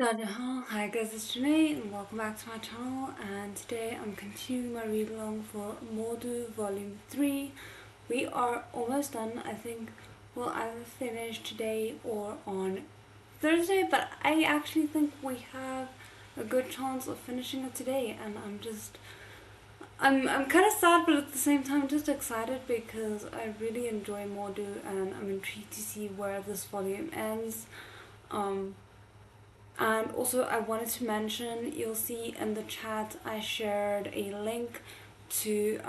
Hi guys, it's Janae and welcome back to my channel, and today I'm continuing my read along for Mordu Volume 3. We are almost done. I think we'll either finish today or on Thursday, but I actually think we have a good chance of finishing it today, and I'm kind of sad, but at the same time just excited because I really enjoy Mordu and I'm intrigued to see where this volume ends. And also I wanted to mention, you'll see in the chat I shared a link to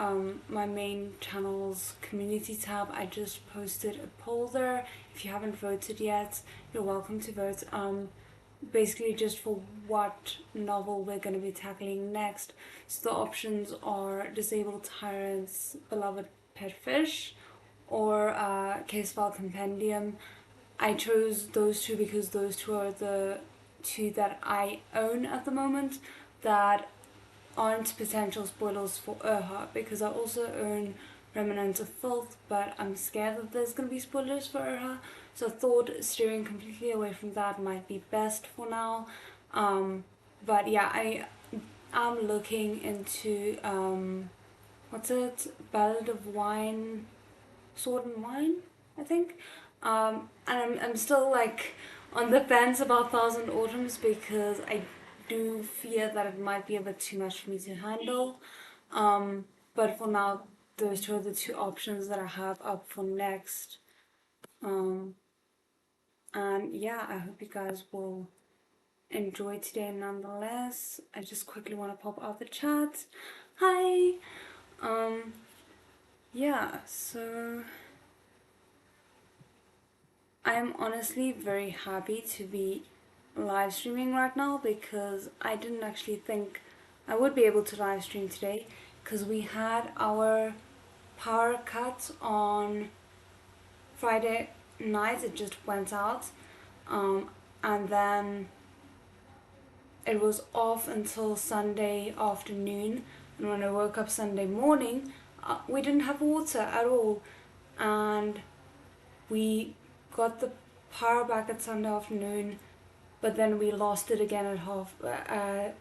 my main channel's community tab. I just posted a poll there. If you haven't voted yet, you're welcome to vote. Basically just for what novel we're going to be tackling next. So the options are Disabled Tyrants, Beloved Pet Fish, or Case File Compendium. I chose those two because those two are the two that I own at the moment that aren't potential spoilers for Urha, because I also own Remnants of Filth, but I'm scared that there's going to be spoilers for Urha, so I thought steering completely away from that might be best for now. But yeah, I'm looking into what's it, Ballad of Wine, Sword and Wine, I think. And I'm still like on the fence about Thousand Autumns because I do fear that it might be a bit too much for me to handle. But for now, those two are the two options that I have up for next. And yeah, I hope you guys will enjoy today nonetheless. I just quickly want to pop out the chat. Hi! Yeah, so I'm honestly very happy to be live streaming right now because I didn't actually think I would be able to live stream today because we had our power cut on Friday night. It just went out, and then it was off until Sunday afternoon, and when I woke up Sunday morning we didn't have water at all, and we got the power back at Sunday afternoon, but then we lost it again at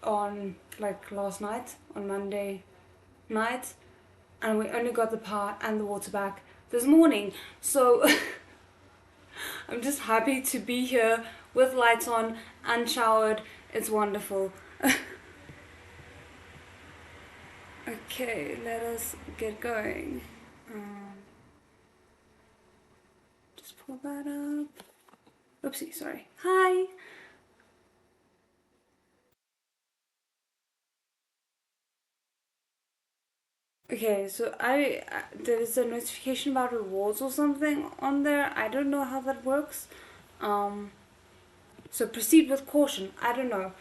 on like last night, on Monday night, and we only got the power and the water back this morning. So I'm just happy to be here with lights on and showered. It's wonderful. Okay, let us get going. Just pull that up. Oopsie, sorry. Hi! Okay, so there's a notification about rewards or something on there. I don't know how that works. So proceed with caution. I don't know.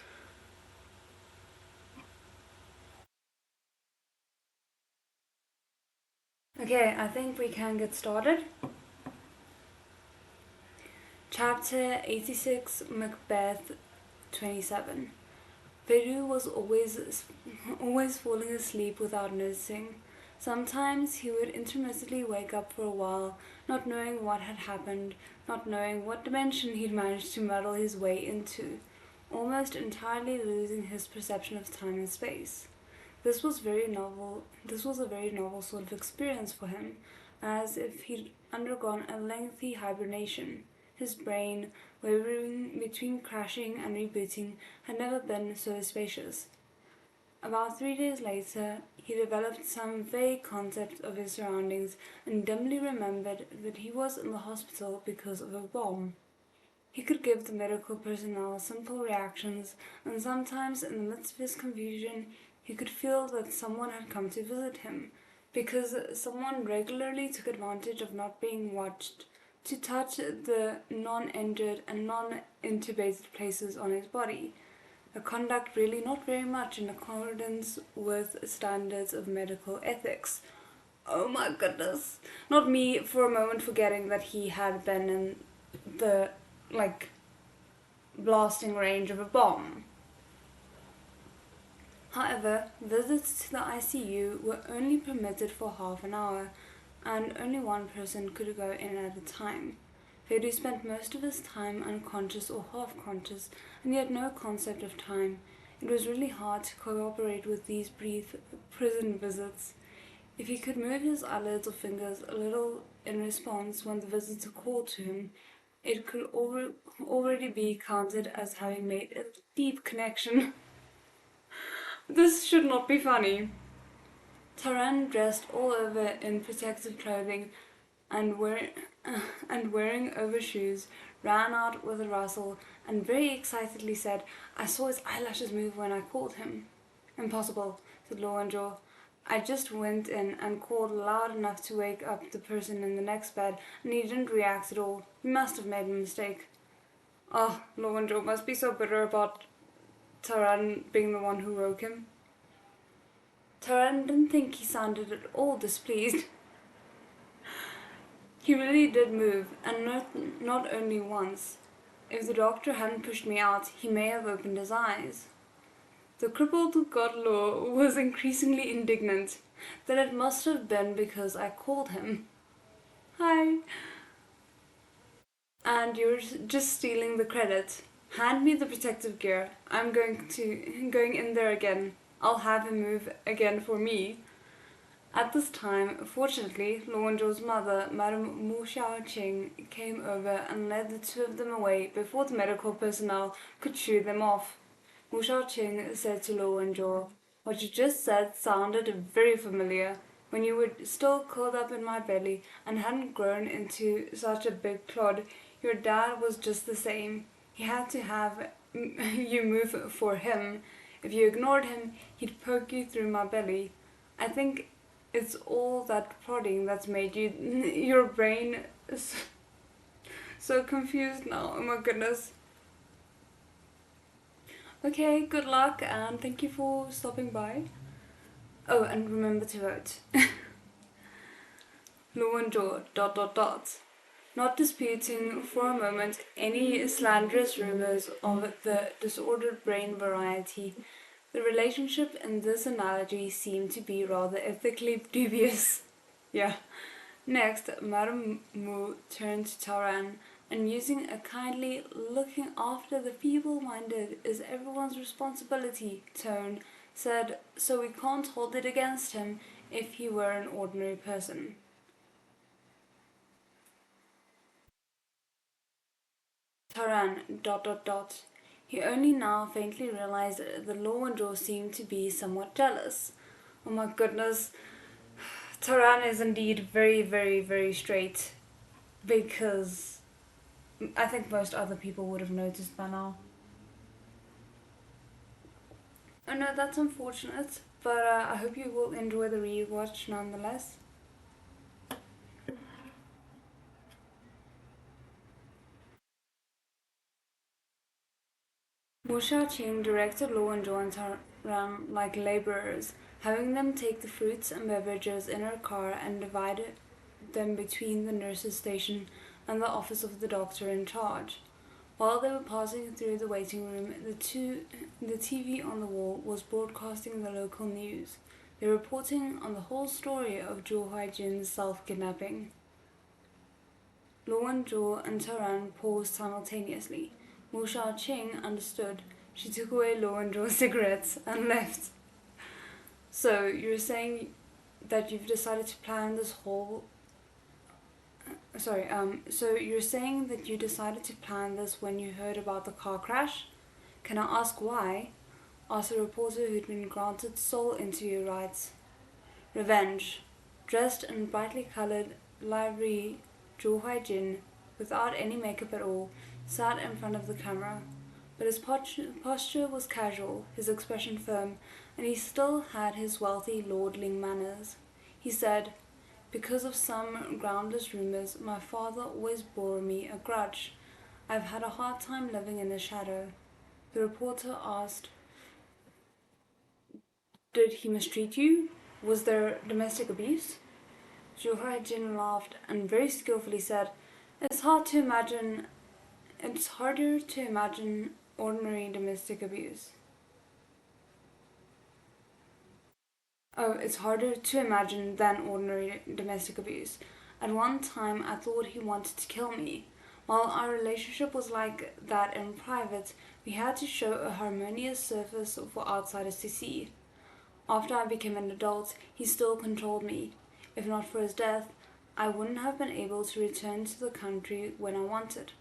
Okay, I think we can get started. Chapter 86, Macbeth 27. Peru was always falling asleep without noticing. Sometimes he would intermittently wake up for a while, not knowing what had happened, not knowing what dimension he'd managed to muddle his way into, almost entirely losing his perception of time and space. This was a very novel sort of experience for him, as if he'd undergone a lengthy hibernation. His brain, wavering between crashing and rebooting, had never been so spacious. About 3 days later, he developed some vague concept of his surroundings and dimly remembered that he was in the hospital because of a bomb. He could give the medical personnel simple reactions, and sometimes in the midst of his confusion, he could feel that someone had come to visit him, because someone regularly took advantage of not being watched to touch the non-injured and non-intubated places on his body, a conduct really not very much in accordance with standards of medical ethics. Oh my goodness. Not me for a moment forgetting that he had been in the, like, blasting range of a bomb. However, visits to the ICU were only permitted for half an hour, and only one person could go in at a time. Fedu spent most of his time unconscious or half-conscious, and he had no concept of time. It was really hard to cooperate with these brief prison visits. If he could move his eyelids or fingers a little in response when the visitor called to him, it could already be counted as having made a deep connection. This should not be funny. Taran, dressed all over in protective clothing and wearing overshoes, ran out with a rustle and very excitedly said, "I saw his eyelashes move when I called him." "Impossible," said Lowenjaw. "I just went in and called loud enough to wake up the person in the next bed, and he didn't react at all. He must have made a mistake." Oh, Lowenjaw must be so bitter about Taran being the one who woke him. Taran didn't think he sounded at all displeased. He really did move, and not only once. If the doctor hadn't pushed me out, he may have opened his eyes. The crippled Godlaw was increasingly indignant. Then it must have been because I called him. "Hi. And you're just stealing the credit. Hand me the protective gear. I'm going in there again. I'll have him move again for me." At this time, fortunately, Lowenjaw's mother, Madame Mu Xiaoqing, came over and led the two of them away before the medical personnel could shoo them off. Mu Xiaoqing said to Lowenjaw, "What you just said sounded very familiar. When you were still curled up in my belly and hadn't grown into such a big clod, your dad was just the same. He had to have you move for him. If you ignored him, he'd poke you through my belly. I think it's all that prodding that's made your brain so confused now. Oh my goodness." Okay, good luck and thank you for stopping by. Oh, and remember to vote. Lowenjaw ... Not disputing for a moment any slanderous rumors of the disordered brain variety, the relationship in this analogy seemed to be rather ethically dubious. Yeah. Next, Madame Mu turned to Taran and, using a kindly "looking after the feeble-minded is everyone's responsibility" tone, said, "So we can't hold it against him if he were an ordinary person." Taran ... He only now faintly realized that Lowenjaw seemed to be somewhat jealous. Oh my goodness. Taran is indeed very, very, very straight, because I think most other people would have noticed by now. Oh no, that's unfortunate, but I hope you will enjoy the rewatch nonetheless. Mu Xiaoqing directed Lowenjaw and Taran like laborers, having them take the fruits and beverages in her car and divide them between the nurse's station and the office of the doctor in charge. While they were passing through the waiting room, the TV on the wall was broadcasting the local news. They were reporting on the whole story of Zhou Huaijin's self-kidnapping. Lowenjaw and Taran paused simultaneously. Mu Xiaoqing understood. She took away Lowenjaw's cigarettes and left. "So you're saying that you've decided to plan this whole... so you're saying that you decided to plan this when you heard about the car crash? Can I ask why?" asked a reporter who'd been granted sole interview rights. "Revenge." Dressed in brightly coloured livery, Zhou Huaijin, without any makeup at all, sat in front of the camera. But his posture was casual, his expression firm, and he still had his wealthy lordling manners. He said, "Because of some groundless rumors, my father always bore me a grudge. I've had a hard time living in his shadow." The reporter asked, "Did he mistreat you? Was there domestic abuse?" Zhou Huaijin laughed and very skillfully said, It's harder to imagine ordinary domestic abuse. It's harder to imagine than ordinary domestic abuse. At one time I thought he wanted to kill me. While our relationship was like that in private, we had to show a harmonious surface for outsiders to see. After I became an adult, he still controlled me. If not for his death, I wouldn't have been able to return to the country when I wanted.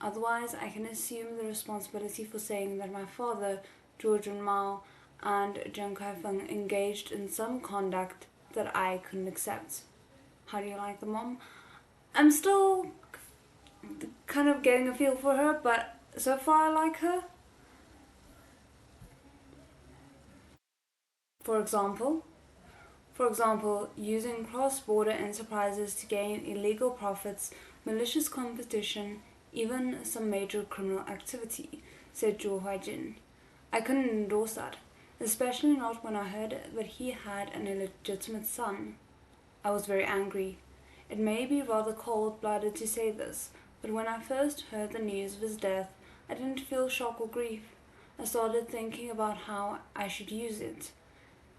Otherwise, I can assume the responsibility for saying that my father, Zhou Junmao, and Zheng Kaifeng engaged in some conduct that I couldn't accept. How do you like the mom? I'm still kind of getting a feel for her, but so far I like her. For example, using cross-border enterprises to gain illegal profits, malicious competition, even some major criminal activity, said Zhou Huaijin. I couldn't endorse that, especially not when I heard that he had an illegitimate son. I was very angry. It may be rather cold-blooded to say this, but when I first heard the news of his death, I didn't feel shock or grief. I started thinking about how I should use it.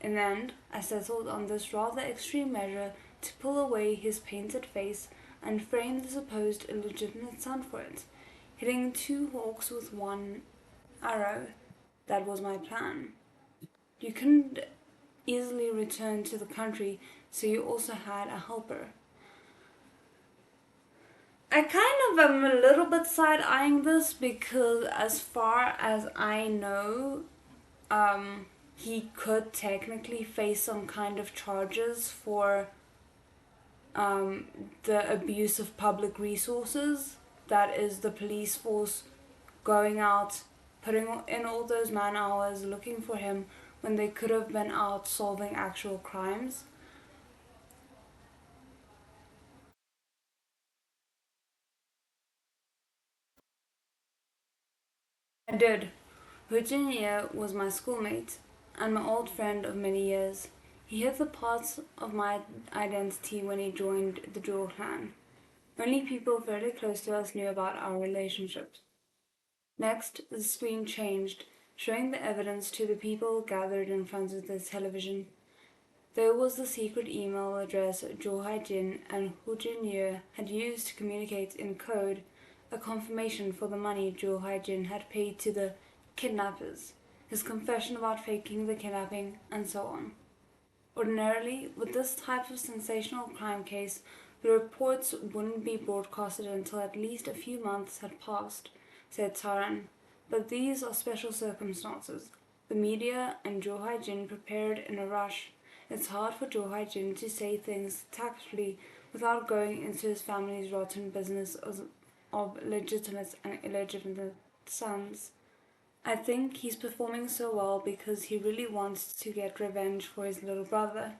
In the end, I settled on this rather extreme measure to pull away his painted face and frame the supposed illegitimate son for it, hitting 2 hawks with 1 arrow. That was my plan. You couldn't easily return to the country, so you also had a helper. I kind of am a little bit side-eyeing this because as far as I know, he could technically face some kind of charges for the abuse of public resources. That is the police force going out, putting in all those man hours looking for him when they could have been out solving actual crimes. I did. Hu Jinye was my schoolmate and my old friend of many years. He hid the parts of my identity when he joined the Zhou clan. Only people very close to us knew about our relationship. Next, the screen changed, showing the evidence to the people gathered in front of the television. There was the secret email address Zhou Haijin and Hu Jinye had used to communicate in code, a confirmation for the money Zhou Haijin had paid to the kidnappers, his confession about faking the kidnapping, and so on. Ordinarily, with this type of sensational crime case, the reports wouldn't be broadcasted until at least a few months had passed, said Taran. But these are special circumstances. The media and Zhou Haijin prepared in a rush. It's hard for Zhou Haijin to say things tactfully without going into his family's rotten business of legitimate and illegitimate sons. I think he's performing so well because he really wants to get revenge for his little brother.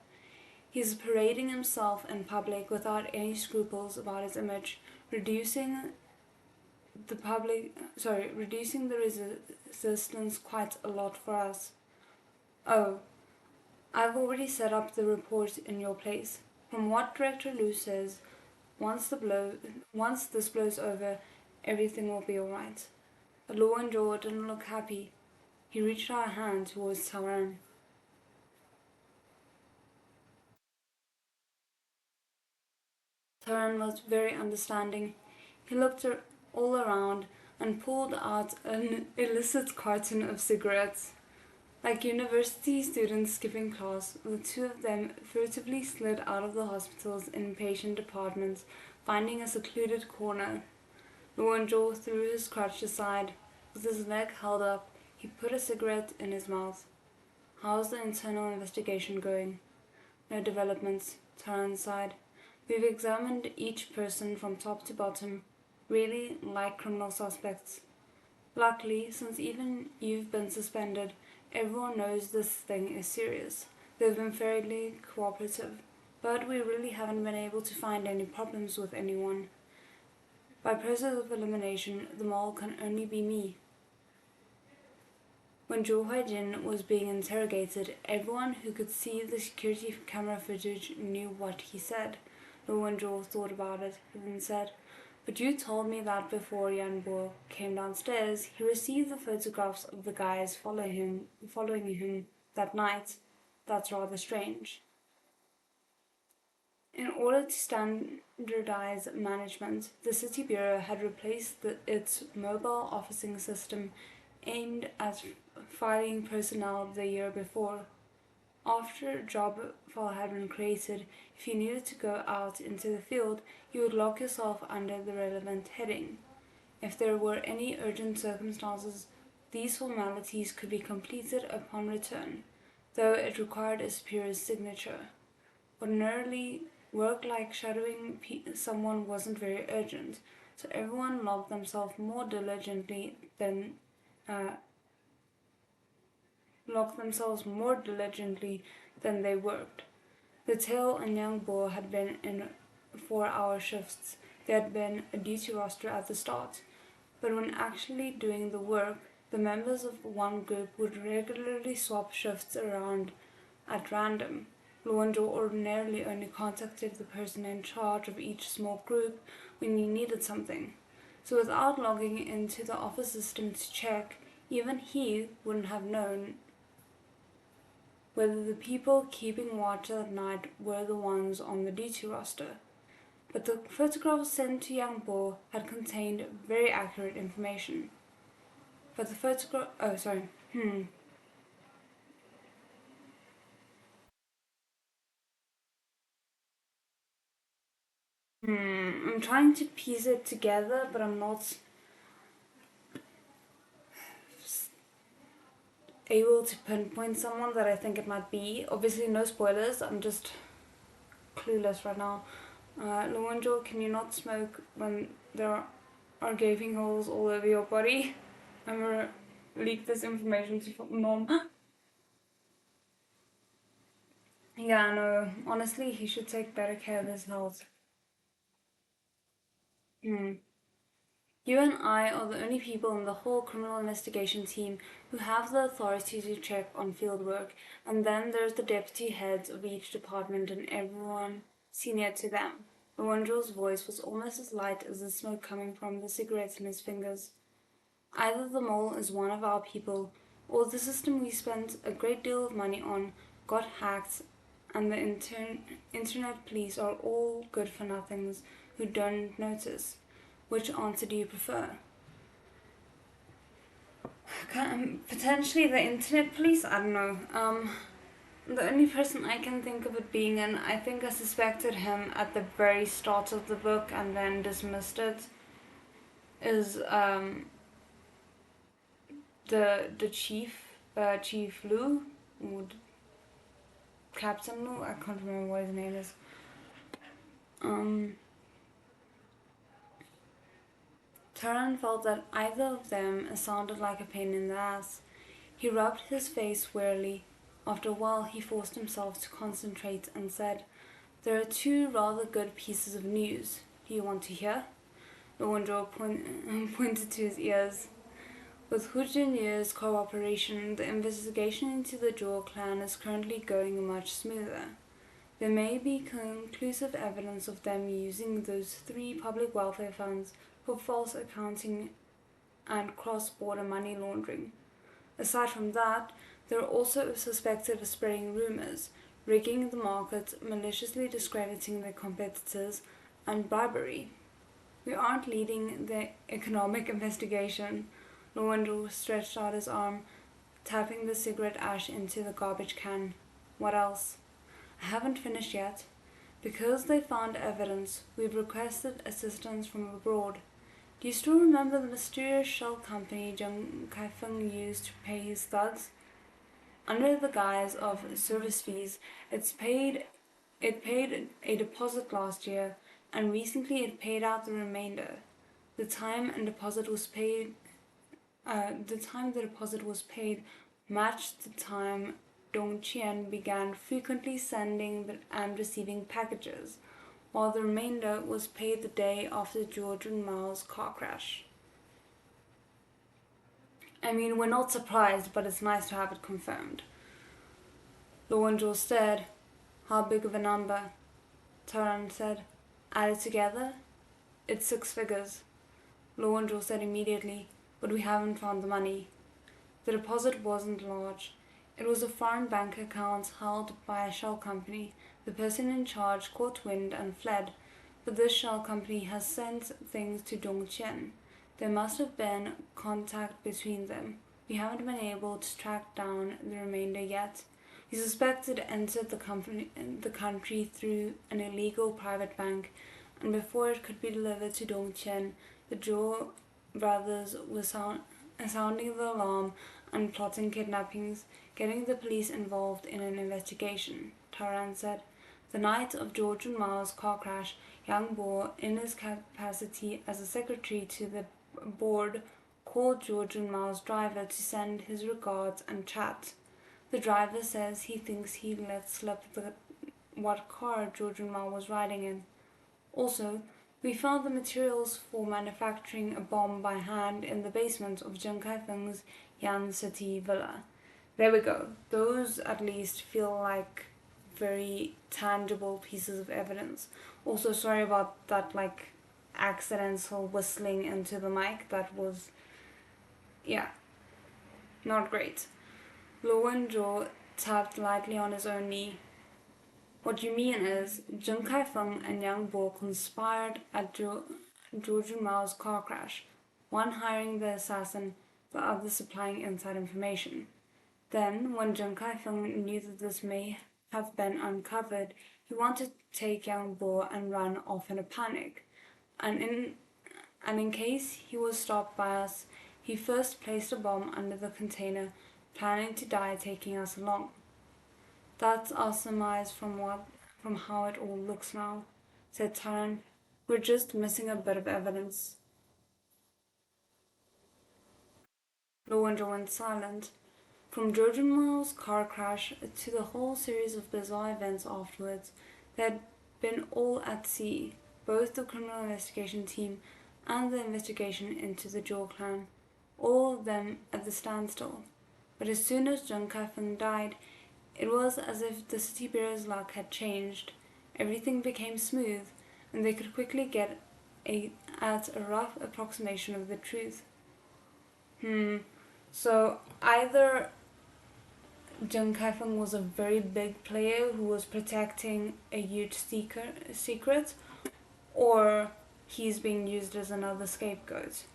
He's parading himself in public without any scruples about his image, reducing reducing the resistance quite a lot for us. Oh, I've already set up the report in your place. From what Director Liu says, once this blows over, everything will be alright. But Luo and Zhou didn't look happy. He reached out a hand towards Taran. Taran was very understanding. He looked all around and pulled out an illicit carton of cigarettes. Like university students skipping class, the 2 of them furtively slid out of the hospital's inpatient department, finding a secluded corner. Luo and Zhou threw his crutch aside. With his leg held up, he put a cigarette in his mouth. How's the internal investigation going? No developments, Taran sighed. We've examined each person from top to bottom, really like criminal suspects. Luckily, since even you've been suspended, everyone knows this thing is serious. They've been fairly cooperative, but we really haven't been able to find any problems with anyone. By process of elimination, the mole can only be me. When Zhou Huaijin was being interrogated, everyone who could see the security camera footage knew what he said. Luo and Zhou thought about it, and then said, "But you told me that before Yan Bo came downstairs, he received the photographs of the guys following him that night. That's rather strange." In order to standardize management, the City Bureau had replaced its mobile officing system aimed at filing personnel the year before. After a job file had been created, if you needed to go out into the field, you would log yourself under the relevant heading. If there were any urgent circumstances, these formalities could be completed upon return, though it required a superior's signature. Ordinarily, work like shadowing someone wasn't very urgent, so everyone logged themselves more diligently than they worked. The tail and young boar had been in 4-hour shifts. There had been a duty roster at the start, but when actually doing the work, the members of one group would regularly swap shifts around at random. Luanjo ordinarily only contacted the person in charge of each small group when he needed something. So without logging into the office system to check, even he wouldn't have known whether the people keeping watch at night were the ones on the duty roster. But the photographs sent to Young Bo had contained very accurate information. But the photograph... Oh, sorry. I'm trying to piece it together, but I'm not able to pinpoint someone that I think it might be. Obviously, no spoilers. I'm just clueless right now. Luanjo, can you not smoke when there are gaping holes all over your body? I'm gonna leak this information to mom. Yeah, no. Honestly, he should take better care of his health. Hmm. You and I are the only people in the whole criminal investigation team who have the authority to check on field work, and then there's the deputy heads of each department and everyone senior to them. Luanjo's voice was almost as light as the smoke coming from the cigarettes in his fingers. Either the mole is one of our people, or the system we spent a great deal of money on got hacked, and the internet police are all good for nothings who don't notice. Which answer do you prefer? Potentially the internet police? I don't know. The only person I can think of it being, and I think I suspected him at the very start of the book and then dismissed it, is the chief, Chief Lu, or Captain Lu. I can't remember what his name is. Taran felt that either of them sounded like a pain in the ass. He rubbed his face wearily. After a while, he forced himself to concentrate and said, "There are two rather good pieces of news. Do you want to hear?" Lawandor pointed to his ears. With Hujin's cooperation, the investigation into the Zhou clan is currently going much smoother. There may be conclusive evidence of them using those 3 public welfare funds for false accounting and cross-border money laundering. Aside from that, they are also suspected of spreading rumors, rigging the market, maliciously discrediting their competitors, and bribery. We aren't leading the economic investigation. Lawandor stretched out his arm, tapping the cigarette ash into the garbage can. What else? I haven't finished yet. Because they found evidence, we've requested assistance from abroad. Do you still remember the mysterious shell company Zheng Kaifeng used to pay his thugs? Under the guise of service fees, it paid a deposit last year, and recently it paid out the remainder. The time the deposit was paid matched the time Dong Qian began frequently sending and receiving packages, while the remainder was paid the day after George and Mao's car crash. I mean, we're not surprised, but it's nice to have it confirmed. Lowenjo stared. How big of a number? Taran said. Added together? It's 6 figures. Lowenjo said immediately, but we haven't found the money. The deposit wasn't large. It was a foreign bank account held by a shell company. The person in charge caught wind and fled, but this shell company has sent things to Dongqian. There must have been contact between them. We haven't been able to track down the remainder yet. We suspect it entered the country through an illegal private bank, and before it could be delivered to Dongqian, the Zhou brothers were sounding the alarm and plotting kidnappings, getting the police involved in an investigation, Taran said. The night of George and Mao's car crash, Yang Bo, in his capacity as a secretary to the board, called George and Mao's driver to send his regards and chat. The driver says he thinks he let slip what car George and Mao was riding in. Also, we found the materials for manufacturing a bomb by hand in the basement of Zheng Kaifeng's Yan City villa. There we go. Those at least feel like very tangible pieces of evidence. Also, sorry about that accidental whistling into the mic. That was, not great. Luo Wenzhou tapped lightly on his own knee. What you mean is, Zheng Kaifeng and Yang Bo conspired at George Mao's car crash, one hiring the assassin, the other supplying inside information. Then, when Zheng Kaifeng knew that this may have been uncovered, he wanted to take Yang Bo and run off in a panic. And in case he was stopped by us, he first placed a bomb under the container, planning to die taking us along. That's our surmise from how it all looks now, said Taran. We're just missing a bit of evidence. Luo Wenzhou went silent. From George Mao's car crash to the whole series of bizarre events afterwards, they had been all at sea, both the criminal investigation team and the investigation into the Zhou clan, all of them at the standstill. But as soon as Zheng Kaifeng died, it was as if the City Bureau's luck had changed. Everything became smooth, and they could quickly get at a rough approximation of the truth. So either Zheng Kaifeng was a very big player who was protecting a huge secret, or he's being used as another scapegoat.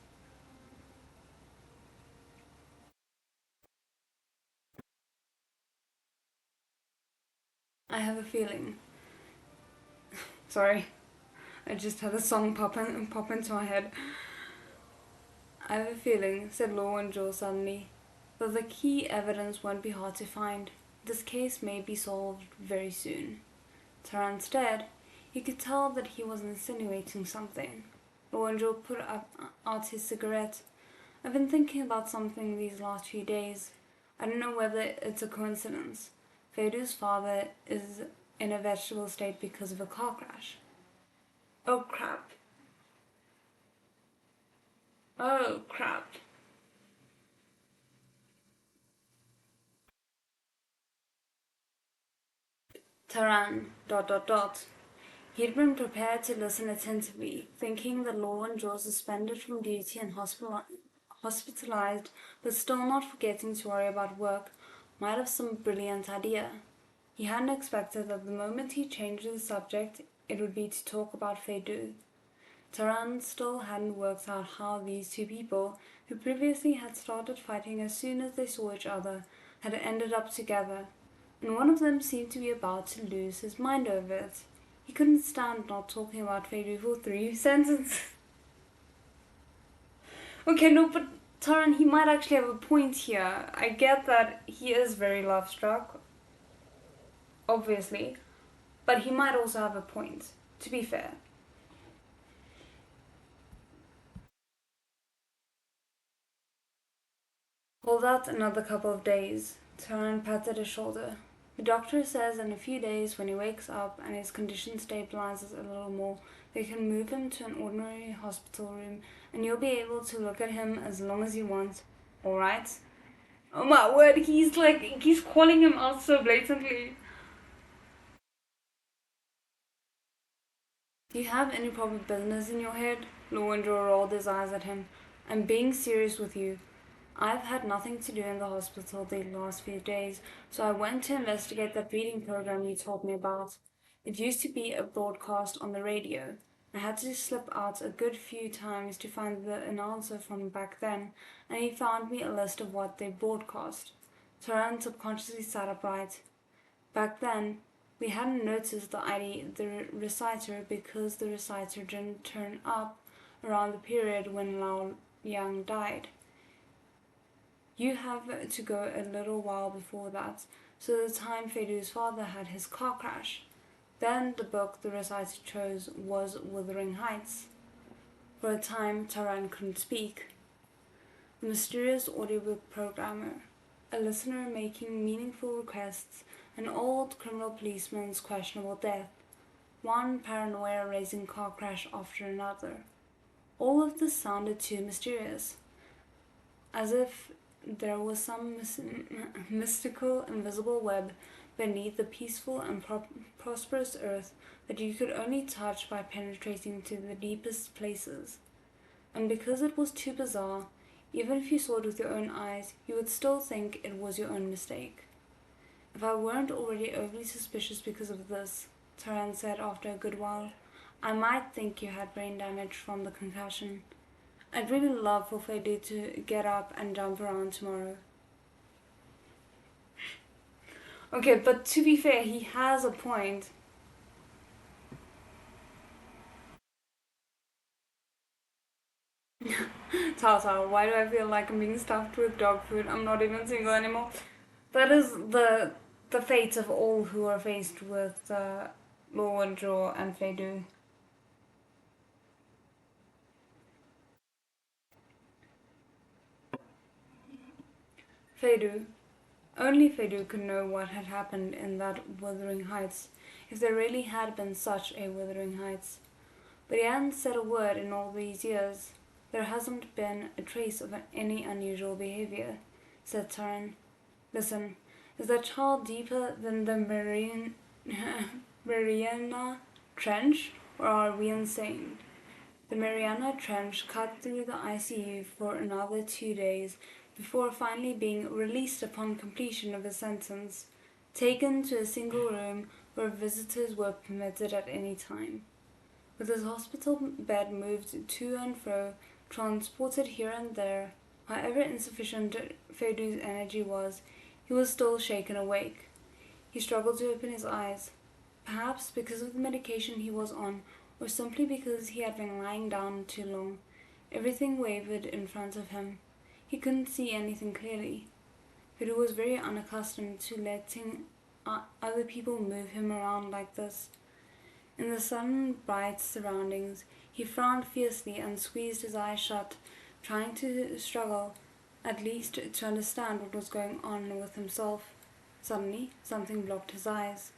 I have a feeling. Sorry, I just had a song pop into my head. I have a feeling, said Luo Wenzhou suddenly, that the key evidence won't be hard to find. This case may be solved very soon. Taran stared. He could tell that he was insinuating something. Luo Wenzhou put out his cigarette. I've been thinking about something these last few days. I don't know whether it's a coincidence. Feidu's father is in a vegetable state because of a car crash. Oh crap. Oh crap. Taran, ... He'd been prepared to listen attentively, thinking that Luo Wenzhou, suspended from duty and hospitalized, but still not forgetting to worry about work, might have some brilliant idea. He hadn't expected that the moment he changed the subject, it would be to talk about Feidu. Taran still hadn't worked out how these two people, who previously had started fighting as soon as they saw each other, had ended up together, and one of them seemed to be about to lose his mind over it. He couldn't stand not talking about Feidu for 3 sentences. Okay, no, but Taran, he might actually have a point here. I get that he is very love-struck, obviously, but he might also have a point, to be fair. Hold out another couple of days. Taran patted his shoulder. The doctor says in a few days, when he wakes up and his condition stabilizes a little more, they can move him to an ordinary hospital room and you'll be able to look at him as long as you want. Alright? Oh my word, he's calling him out so blatantly. Do you have any proper business in your head? Luo Wenzhou rolled his eyes at him. I'm being serious with you. I've had nothing to do in the hospital the last few days, so I went to investigate that reading program you told me about. It used to be a broadcast on the radio. I had to slip out a good few times to find the announcer from back then, and he found me a list of what they broadcast. Taran subconsciously sat upright. Back then, we hadn't noticed the ID, the reciter, because the reciter didn't turn up around the period when Lao Yang died. You have to go a little while before that, so the time Fedu's father had his car crash. Then the book the reciter chose was Wuthering Heights. For a time, Taran couldn't speak. The mysterious audiobook programmer, a listener making meaningful requests, an old criminal policeman's questionable death, one paranoia-raising car crash after another. All of this sounded too mysterious, as if there was some mystical, invisible web beneath the peaceful and prosperous earth that you could only touch by penetrating to the deepest places. And because it was too bizarre, even if you saw it with your own eyes, you would still think it was your own mistake. If I weren't already overly suspicious because of this, Taran said after a good while, I might think you had brain damage from the concussion. I'd really love for Fedu to get up and jump around tomorrow. Okay, but to be fair, he has a point. Tao, why do I feel like I'm being stuffed with dog food? I'm not even single anymore. That is the fate of all who are faced with Law, Zhou, and Fedu. Fedu. Only Fedu could know what had happened in that Wuthering Heights, if there really had been such a Wuthering Heights. But he hadn't said a word in all these years. There hasn't been a trace of any unusual behavior, said Taran. Listen, is that child deeper than the Mariana Trench, or are we insane? The Mariana Trench cut through the ICU for another 2 days before finally being released upon completion of his sentence, taken to a single room where visitors were permitted at any time. With his hospital bed moved to and fro, transported here and there, however insufficient Fedu's energy was, he was still shaken awake. He struggled to open his eyes, perhaps because of the medication he was on, or simply because he had been lying down too long. Everything wavered in front of him. He couldn't see anything clearly. Fedu was very unaccustomed to letting other people move him around like this. In the sudden bright surroundings, he frowned fiercely and squeezed his eyes shut, trying to struggle, at least to understand what was going on with himself. Suddenly, something blocked his eyes.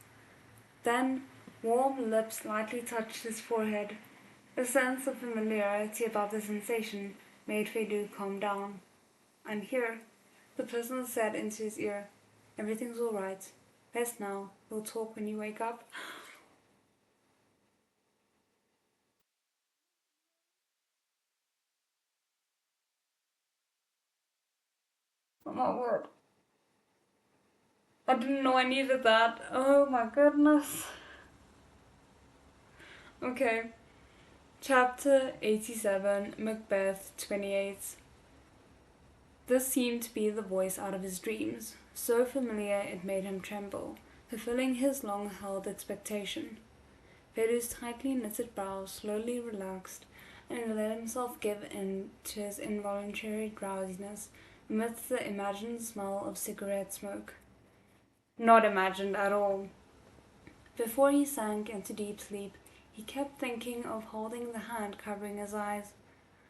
Then, warm lips lightly touched his forehead. A sense of familiarity about the sensation made Fedu calm down. I'm here, the person said into his ear. Everything's all right. Rest now. We'll talk when you wake up. Oh my word. I didn't know I needed that. Oh my goodness. Okay. Chapter 87, Macbeth 28. This seemed to be the voice out of his dreams, so familiar it made him tremble, fulfilling his long-held expectation. Fedu's tightly knitted brows slowly relaxed, and he let himself give in to his involuntary drowsiness amidst the imagined smell of cigarette smoke. Not imagined at all. Before he sank into deep sleep, he kept thinking of holding the hand covering his eyes.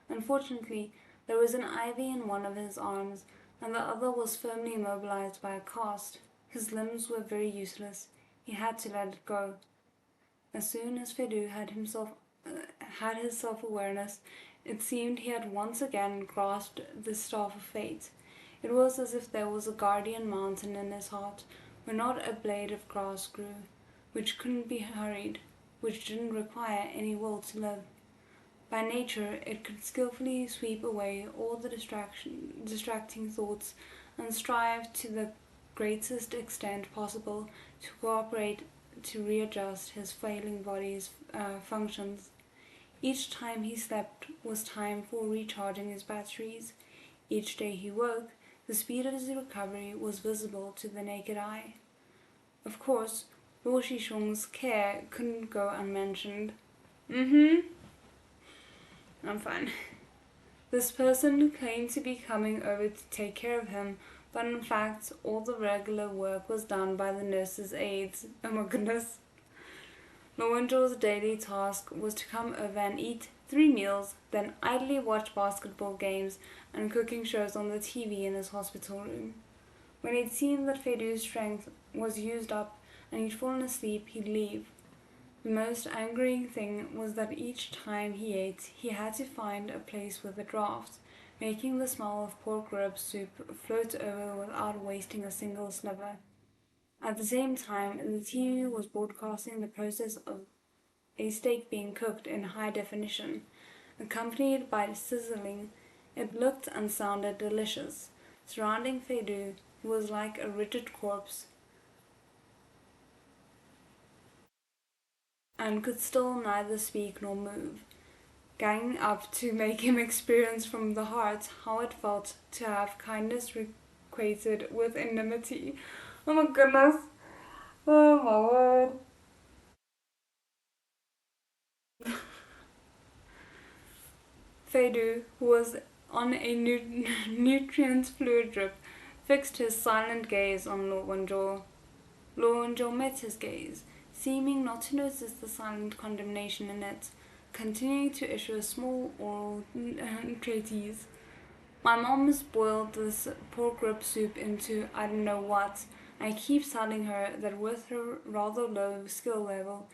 Unfortunately, there was an ivy in one of his arms, and the other was firmly immobilized by a cast. His limbs were very useless. He had to let it go. As soon as Fedu had his self-awareness, it seemed he had once again grasped the staff of fate. It was as if there was a guardian mountain in his heart, where not a blade of grass grew, which couldn't be hurried, which didn't require any will to live. By nature, it could skillfully sweep away all the distracting thoughts and strive to the greatest extent possible to cooperate to readjust his failing body's functions. Each time he slept was time for recharging his batteries. Each day he woke, the speed of his recovery was visible to the naked eye. Of course, Luo Shishong's care couldn't go unmentioned. I'm fine. This person claimed to be coming over to take care of him, but in fact, all the regular work was done by the nurse's aides. Oh my goodness. Luo daily task was to come over and eat 3 meals, then idly watch basketball games and cooking shows on the TV in his hospital room. When he'd seen that Feidu's strength was used up and he'd fallen asleep, he'd leave. The most angering thing was that each time he ate, he had to find a place with a draft, making the smell of pork rib soup float over without wasting a single sliver. At the same time, the TV was broadcasting the process of a steak being cooked in high definition, accompanied by sizzling. It looked and sounded delicious. Surrounding Feidu, who was like a rigid corpse and could still neither speak nor move, ganging up to make him experience from the heart how it felt to have kindness equated with enmity. Oh my goodness. Oh my word. Feidu, who was on a nutrient fluid drip, fixed his silent gaze on Luo Wenzhou. Luo Wenzhou met his gaze, seeming not to notice the silent condemnation in it, continuing to issue a small oral treatise. My mom's boiled this pork rib soup into I don't know what. I keep telling her that with her rather low skill level,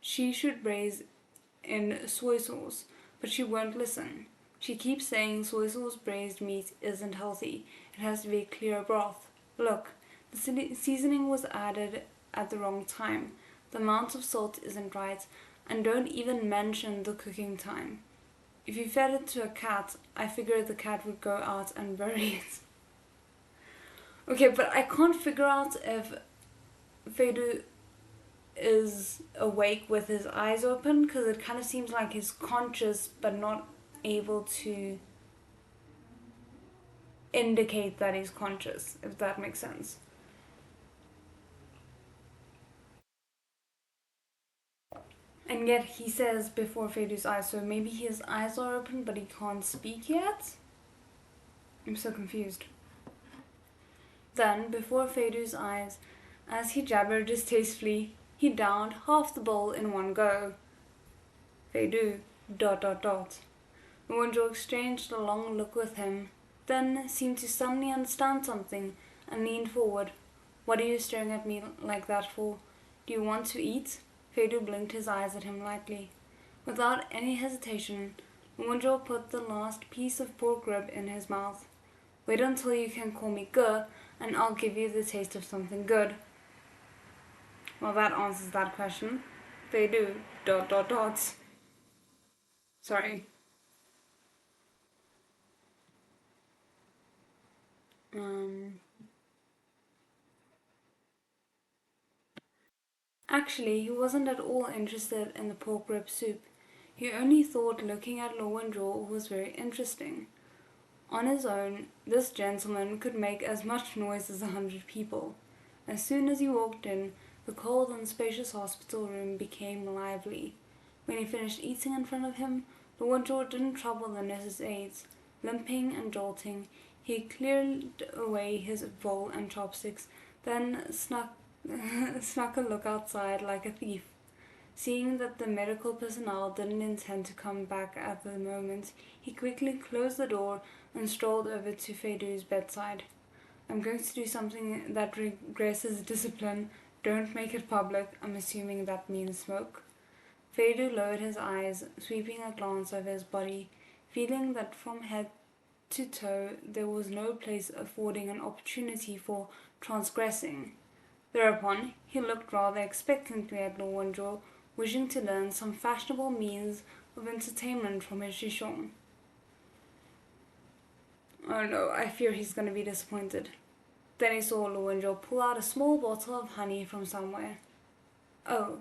she should braise in soy sauce, but she won't listen. She keeps saying soy sauce braised meat isn't healthy. It has to be clear broth. Look, the seasoning was added at the wrong time. The amount of salt isn't right, and don't even mention the cooking time. If you fed it to a cat, I figured the cat would go out and bury it. Okay, but I can't figure out if Feidu is awake with his eyes open, because it kind of seems like he's conscious but not able to indicate that he's conscious, if that makes sense. And yet he says before Feidu's eyes, so maybe his eyes are open but he can't speak yet? I'm so confused. Then, before Feidu's eyes, as he jabbered distastefully, he downed half the bowl in one go. Feidu, ... Wenzhou exchanged a long look with him, then seemed to suddenly understand something and leaned forward. What are you staring at me like that for? Do you want to eat? Feidu blinked his eyes at him lightly. Without any hesitation, Wenzhou put the last piece of pork rib in his mouth. Wait until you can call me Ge, and I'll give you the taste of something good. Well, that answers that question. Feidu, ... Sorry. Actually, he wasn't at all interested in the pork rib soup. He only thought looking at Luo Wenzhou was very interesting. On his own, this gentleman could make as much noise as 100 people. As soon as he walked in, the cold and spacious hospital room became lively. When he finished eating in front of him, Luo Wenzhou didn't trouble the nurse's aides. Limping and jolting, he cleared away his bowl and chopsticks, then snuck a look outside like a thief. Seeing that the medical personnel didn't intend to come back at the moment, he quickly closed the door and strolled over to Feidu's bedside. I'm going to do something that regresses discipline. Don't make it public. I'm assuming that means smoke. Feidu lowered his eyes, sweeping a glance over his body, feeling that from head to toe there was no place affording an opportunity for transgressing. Thereupon, he looked rather expectantly at Luo Wenzhou, wishing to learn some fashionable means of entertainment from his Shishong. Oh no, I fear he's going to be disappointed. Then he saw Lu Wenzhou pull out a small bottle of honey from somewhere. Oh,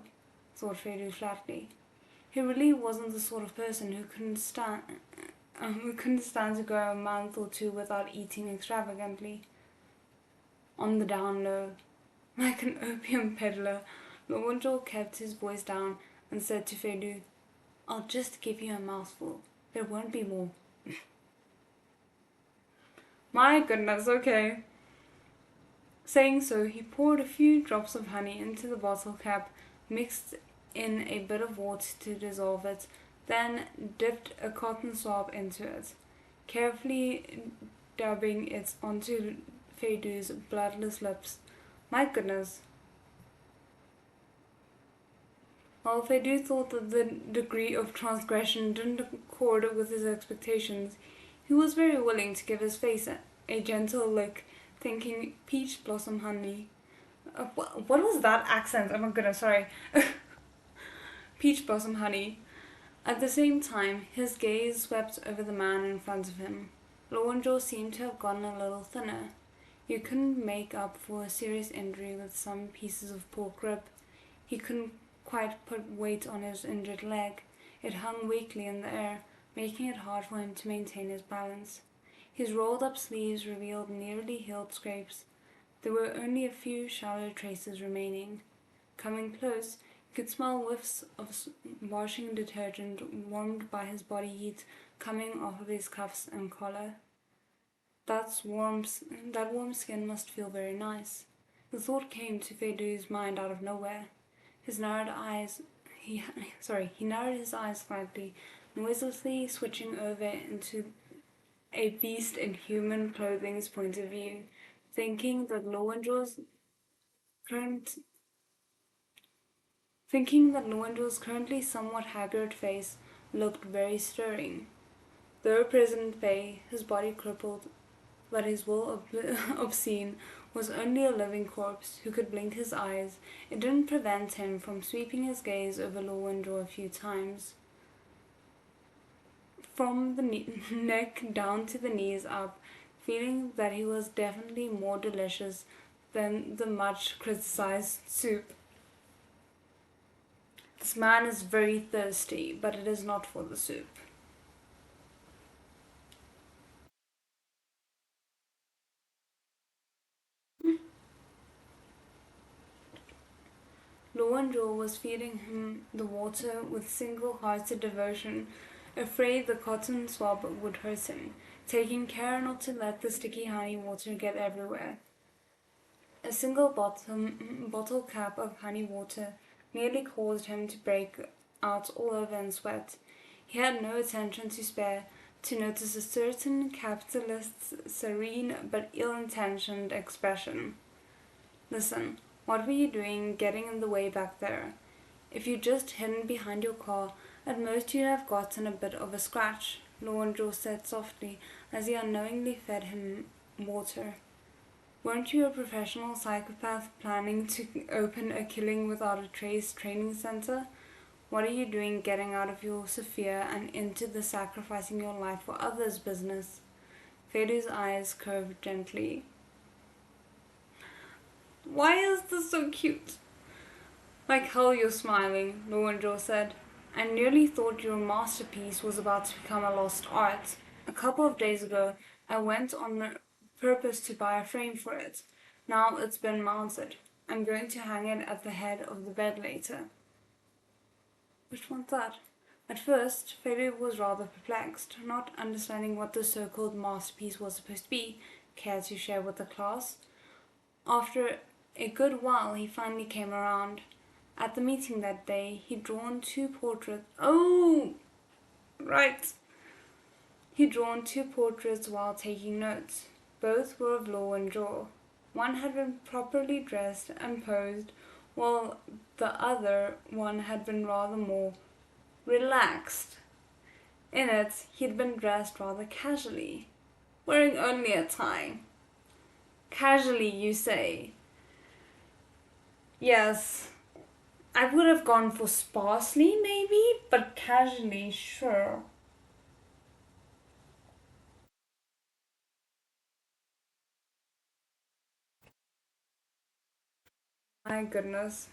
thought Feidu flatly. He really wasn't the sort of person who couldn't stand to go a month or two without eating extravagantly. On the down low, like an opium peddler, Lu Wenzhou kept his voice down and said to Feidu, "I'll just give you a mouthful. There won't be more." My goodness, okay. Saying so, he poured a few drops of honey into the bottle cap, mixed in a bit of water to dissolve it, then dipped a cotton swab into it, carefully dabbing it onto Feidu's bloodless lips. My goodness. While Feidu thought that the degree of transgression didn't accord with his expectations, he was very willing to give his face a gentle lick, thinking peach blossom honey. What was that accent? Oh my goodness, sorry. Peach blossom honey. At the same time, his gaze swept over the man in front of him. Lu Wenzhou seemed to have gotten a little thinner. You couldn't make up for a serious injury with some pieces of pork rib. He couldn't quite put weight on his injured leg. It hung weakly in the air, making it hard for him to maintain his balance. His rolled-up sleeves revealed nearly healed scrapes. There were only a few shallow traces remaining. Coming close, he could smell whiffs of washing detergent warmed by his body heat coming off of his cuffs and collar. That warm skin must feel very nice. The thought came to Feidu's mind out of nowhere. He narrowed his eyes slightly, noiselessly switching over into a beast in human clothing's point of view, thinking that Lu Wenzhou's currently somewhat haggard face looked very stirring. Though President Bei, his body crippled, but his will obscene, was only a living corpse who could blink his eyes, it didn't prevent him from sweeping his gaze over Lu Wenzhou a few times. From the neck down to the knees up, feeling that he was definitely more delicious than the much criticized soup. This man is very thirsty, but it is not for the soup. Lu Wenzhou was feeding him the water with single-hearted devotion, afraid the cotton swab would hurt him, taking care not to let the sticky honey water get everywhere. A single bottle cap of honey water nearly caused him to break out all over in sweat. He had no attention to spare to notice a certain capitalist's serene but ill-intentioned expression. "Listen, what were you doing getting in the way back there? If you'd just hidden behind your car, at most you'd have gotten a bit of a scratch," Lu Wenzhou said softly as he unknowingly fed him water. "Weren't you a professional psychopath planning to open a killing without a trace training center? What are you doing getting out of your sphere and into the sacrificing your life for others business?" Feidu's eyes curved gently. "Why is this so cute?" "Like hell you're smiling," Lu Wenzhou said. "I nearly thought your masterpiece was about to become a lost art. A couple of days ago, I went on purpose to buy a frame for it. Now it's been mounted. I'm going to hang it at the head of the bed later." Which one's that? At first, Feidu was rather perplexed, not understanding what the so-called masterpiece was supposed to be. Care to share with the class? After a good while, he finally came around. At the meeting that day, he'd drawn two portraits. Oh, right. He'd drawn two portraits while taking notes. Both were of Lu Wenzhou. One had been properly dressed and posed, while the other one had been rather more relaxed. In it, he'd been dressed rather casually, wearing only a tie. "Casually, you say?" "Yes, I would have gone for sparsely, maybe, but casually, sure. My goodness.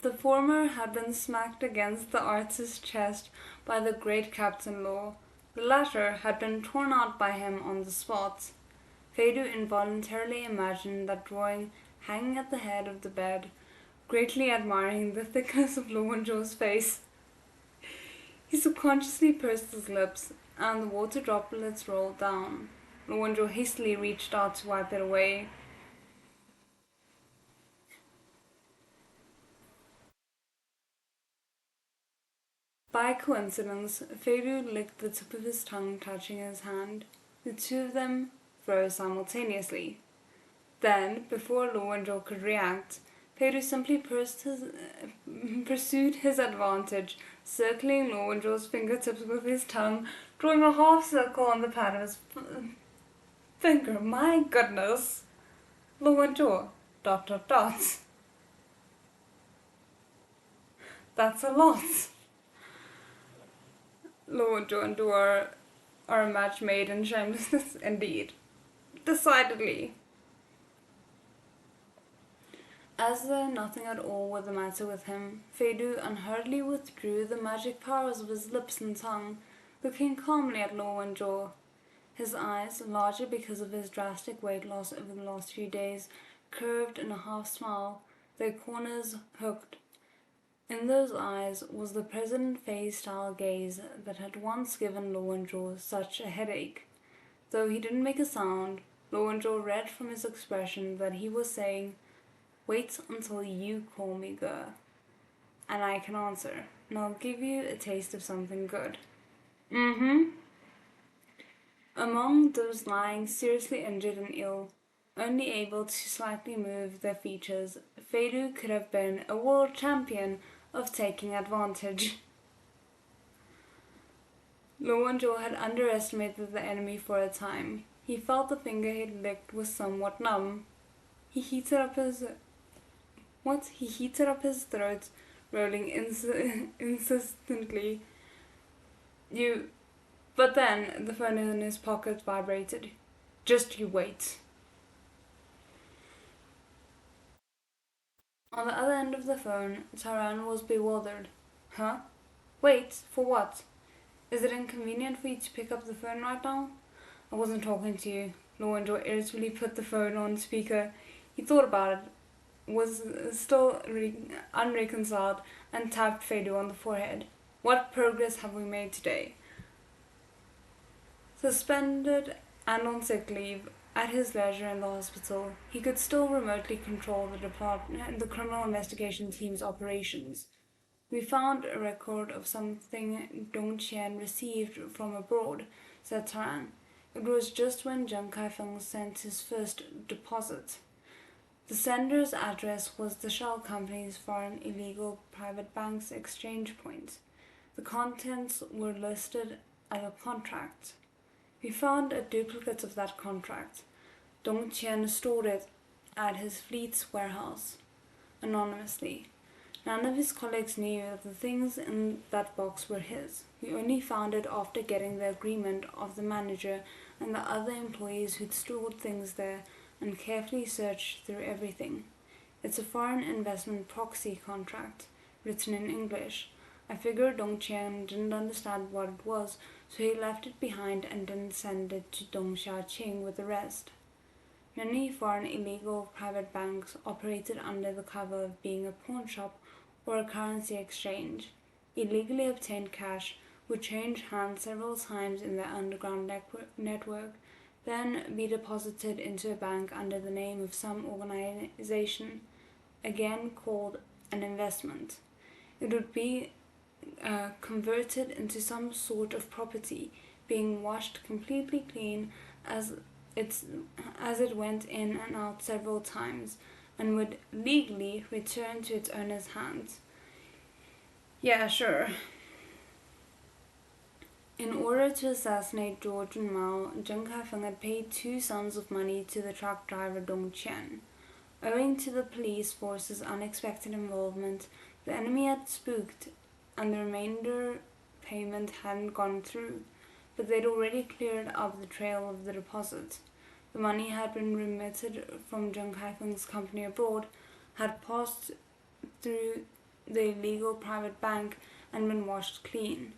The former had been smacked against the artist's chest by the great Captain Law. The latter had been torn out by him on the spot. Feidu involuntarily imagined that drawing hanging at the head of the bed, greatly admiring the thickness of Lo Wenzhou's face. He subconsciously pursed his lips, and the water droplets rolled down. Lo Wenzhou hastily reached out to wipe it away. By coincidence, Feidu licked the tip of his tongue touching his hand. The two of them froze simultaneously. Then, before Lo Wenzhou could react, Feidu simply pursued his advantage, circling Lo Wenzhou's fingertips with his tongue, drawing a half circle on the pad of his finger. My goodness! Lo Wenzhou, ... That's a lot. Lo Wenzhou and Du are a match made in shamelessness indeed. Decidedly. As though nothing at all were the matter with him, Feidu unhurriedly withdrew the magic powers of his lips and tongue, looking calmly at Lo Wenzhou. His eyes, larger because of his drastic weight loss over the last few days, curved in a half smile, their corners hooked. In those eyes was the President Fei-style gaze that had once given Lo Wenzhou such a headache. Though he didn't make a sound, Lo Wenzhou read from his expression that he was saying, "Wait until you call me Ge, and I can answer, and I'll give you a taste of something good." Mm-hmm. Among those lying seriously injured and ill, only able to slightly move their features, Feidu could have been a world champion of taking advantage. Lo Wenzhou had underestimated the enemy for a time. He felt the finger he'd licked was somewhat numb. He heated up his throat, rolling insistently. But then the phone in his pocket vibrated. "Just you wait." On the other end of the phone, Taran was bewildered. "Huh? Wait, for what? Is it inconvenient for you to pick up the phone right now?" "I wasn't talking to you." Lo Wenzhou irritably put the phone on speaker. He thought about it, was still unreconciled, and tapped Feidu on the forehead. "What progress have we made today?" Suspended and on sick leave, at his leisure in the hospital, he could still remotely control the criminal investigation team's operations. "We found a record of something Dong Qian received from abroad," said Taran. "It was just when Zheng Kaifeng sent his first deposit. The sender's address was the shell company's foreign illegal private bank's exchange point. The contents were listed as a contract. We found a duplicate of that contract. Dong Qian stored it at his fleet's warehouse, anonymously. None of his colleagues knew that the things in that box were his. We only found it after getting the agreement of the manager and the other employees who'd stored things there and carefully searched through everything. It's a foreign investment proxy contract, written in English. I figure Dong Qian didn't understand what it was, so he left it behind and didn't send it to Dong Xiaoqing with the rest." Many foreign illegal private banks operated under the cover of being a pawn shop or a currency exchange. Illegally obtained cash would change hands several times in their underground network, then be deposited into a bank under the name of some organization, again called an investment. It would be converted into some sort of property, being washed completely clean as it went in and out several times, and would legally return to its owner's hands. Yeah, sure. In order to assassinate George and Mao, Zheng Kaifeng had paid 2 sums of money to the truck driver Dong Qian. Owing to the police force's unexpected involvement, the enemy had spooked and the remainder payment hadn't gone through, but they'd already cleared up the trail of the deposit. The money had been remitted from Zhou Huaijin's company abroad, had passed through the illegal private bank and been washed clean.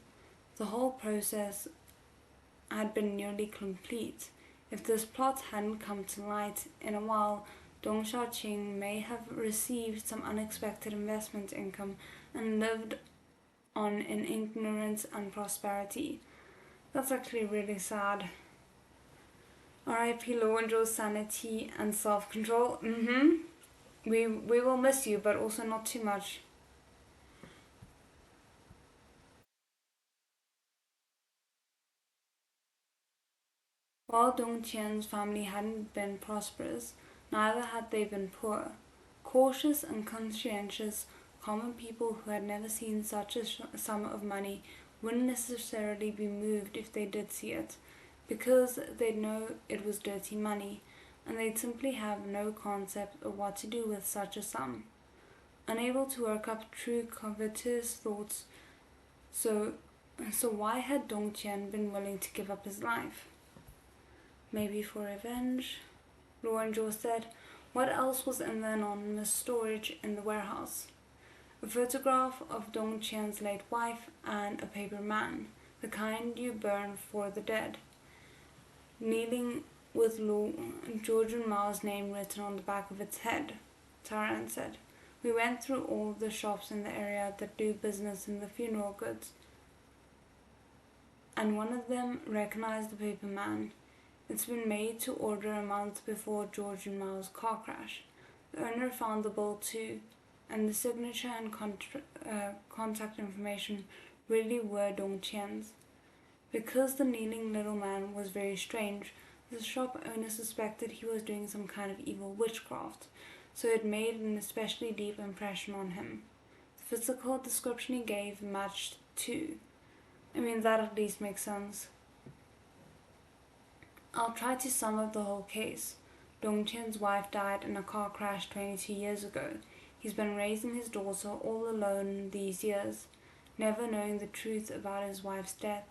The whole process had been nearly complete. If this plot hadn't come to light in a while, Dong Xiaoqing may have received some unexpected investment income and lived on in ignorance and prosperity. That's actually really sad. R.I.P. Luo Wenzhou's sanity and self-control. We will miss you, but also not too much. While Dong Qian's family hadn't been prosperous, neither had they been poor. Cautious and conscientious, common people who had never seen such a sum of money wouldn't necessarily be moved if they did see it, because they'd know it was dirty money, and they'd simply have no concept of what to do with such a sum. Unable to work up true covetous thoughts, so why had Dong Qian been willing to give up his life? Maybe for revenge? Luo Wenzhou said. What else was in the anonymous storage in the warehouse? A photograph of Dong Qian's late wife and a paper man, the kind you burn for the dead, kneeling with Georgian Mao's name written on the back of its head. Taran said. We went through all the shops in the area that do business in the funeral goods, and one of them recognized the paper man. It's been made to order a month before Georgian Mao's car crash. The owner found the bill too, and the signature and contact information really were Dong Qian's. Because the kneeling little man was very strange, the shop owner suspected he was doing some kind of evil witchcraft, so it made an especially deep impression on him. The physical description he gave matched too. That at least makes sense. I'll try to sum up the whole case. Dong Qian's wife died in a car crash 22 years ago. He's been raising his daughter all alone these years, never knowing the truth about his wife's death.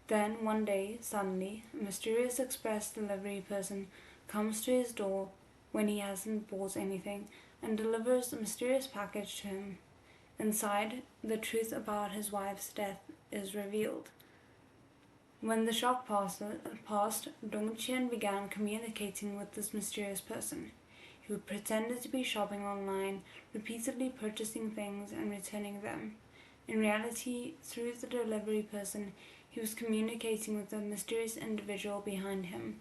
Then, one day, suddenly, a mysterious express delivery person comes to his door when he hasn't bought anything and delivers a mysterious package to him. Inside, the truth about his wife's death is revealed. When the shock passed, Dong Qian began communicating with this mysterious person. He pretended to be shopping online, repeatedly purchasing things and returning them. In reality, through the delivery person, he was communicating with the mysterious individual behind him,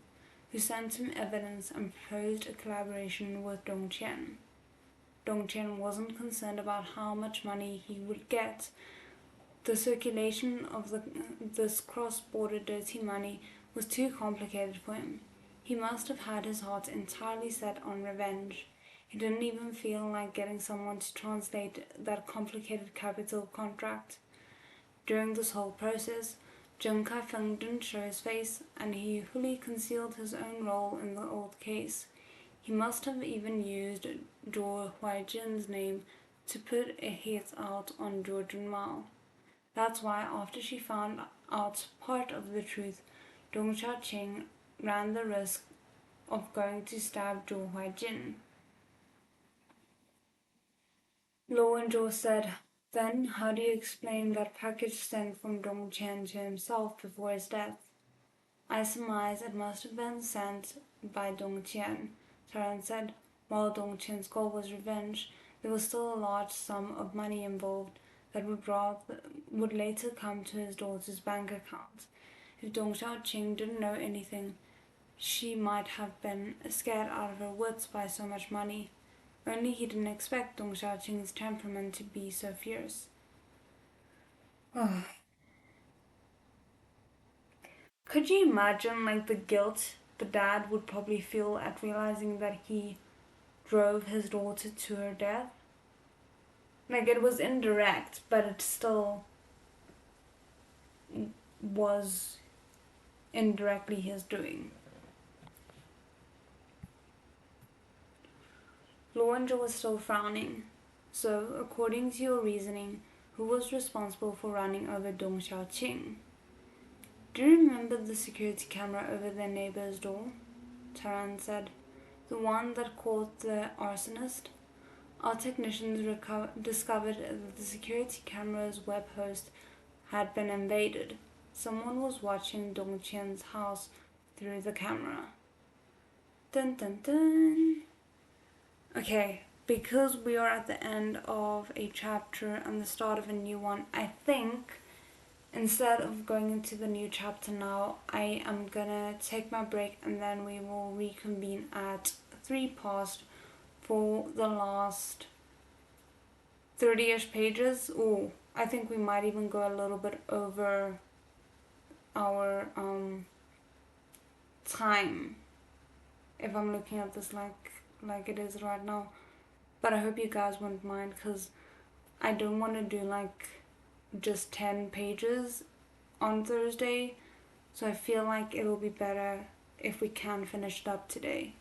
who sent him evidence and proposed a collaboration with Dong Qian. Dong Qian wasn't concerned about how much money he would get. The circulation of this cross-border dirty money was too complicated for him. He must have had his heart entirely set on revenge. He didn't even feel like getting someone to translate that complicated capital contract. During this whole process, Zheng Kaifeng didn't show his face, and he fully concealed his own role in the old case. He must have even used Zhou Huaijin's name to put a hit out on Georgian Mao. That's why after she found out part of the truth, Dong Xiaoqing ran the risk of going to stab Zhou Huaijin. Luo Wenzhou said, Then how do you explain that package sent from Dong Qian to himself before his death? I surmise it must have been sent by Dong Qian, Taran said. While Dong Qian's goal was revenge, there was still a large sum of money involved that would later come to his daughter's bank account. If Dong Xiaoqing didn't know anything, she might have been scared out of her wits by so much money. Only he didn't expect Dong Xiaoqing's temperament to be so fierce. Could you imagine the guilt the dad would probably feel at realizing that he drove his daughter to her death? It was indirect, but it still was indirectly his doing. Lorenzo was still frowning. So, according to your reasoning, who was responsible for running over Dong Xiaoqing? Do you remember the security camera over their neighbor's door? Taran said. The one that caught the arsonist? Our technicians discovered that the security camera's web host had been invaded. Someone was watching Dong Qian's house through the camera. Dun dun dun. Okay, because we are at the end of a chapter and the start of a new one, I think instead of going into the new chapter now, I am gonna take my break and then we will reconvene at 3 past for the last 30-ish pages. Ooh, I think we might even go a little bit over our time if I'm looking at this like it is right now. But I hope you guys won't mind because I don't want to do like just 10 pages on Thursday, so I feel like it'll be better if we can finish it up today.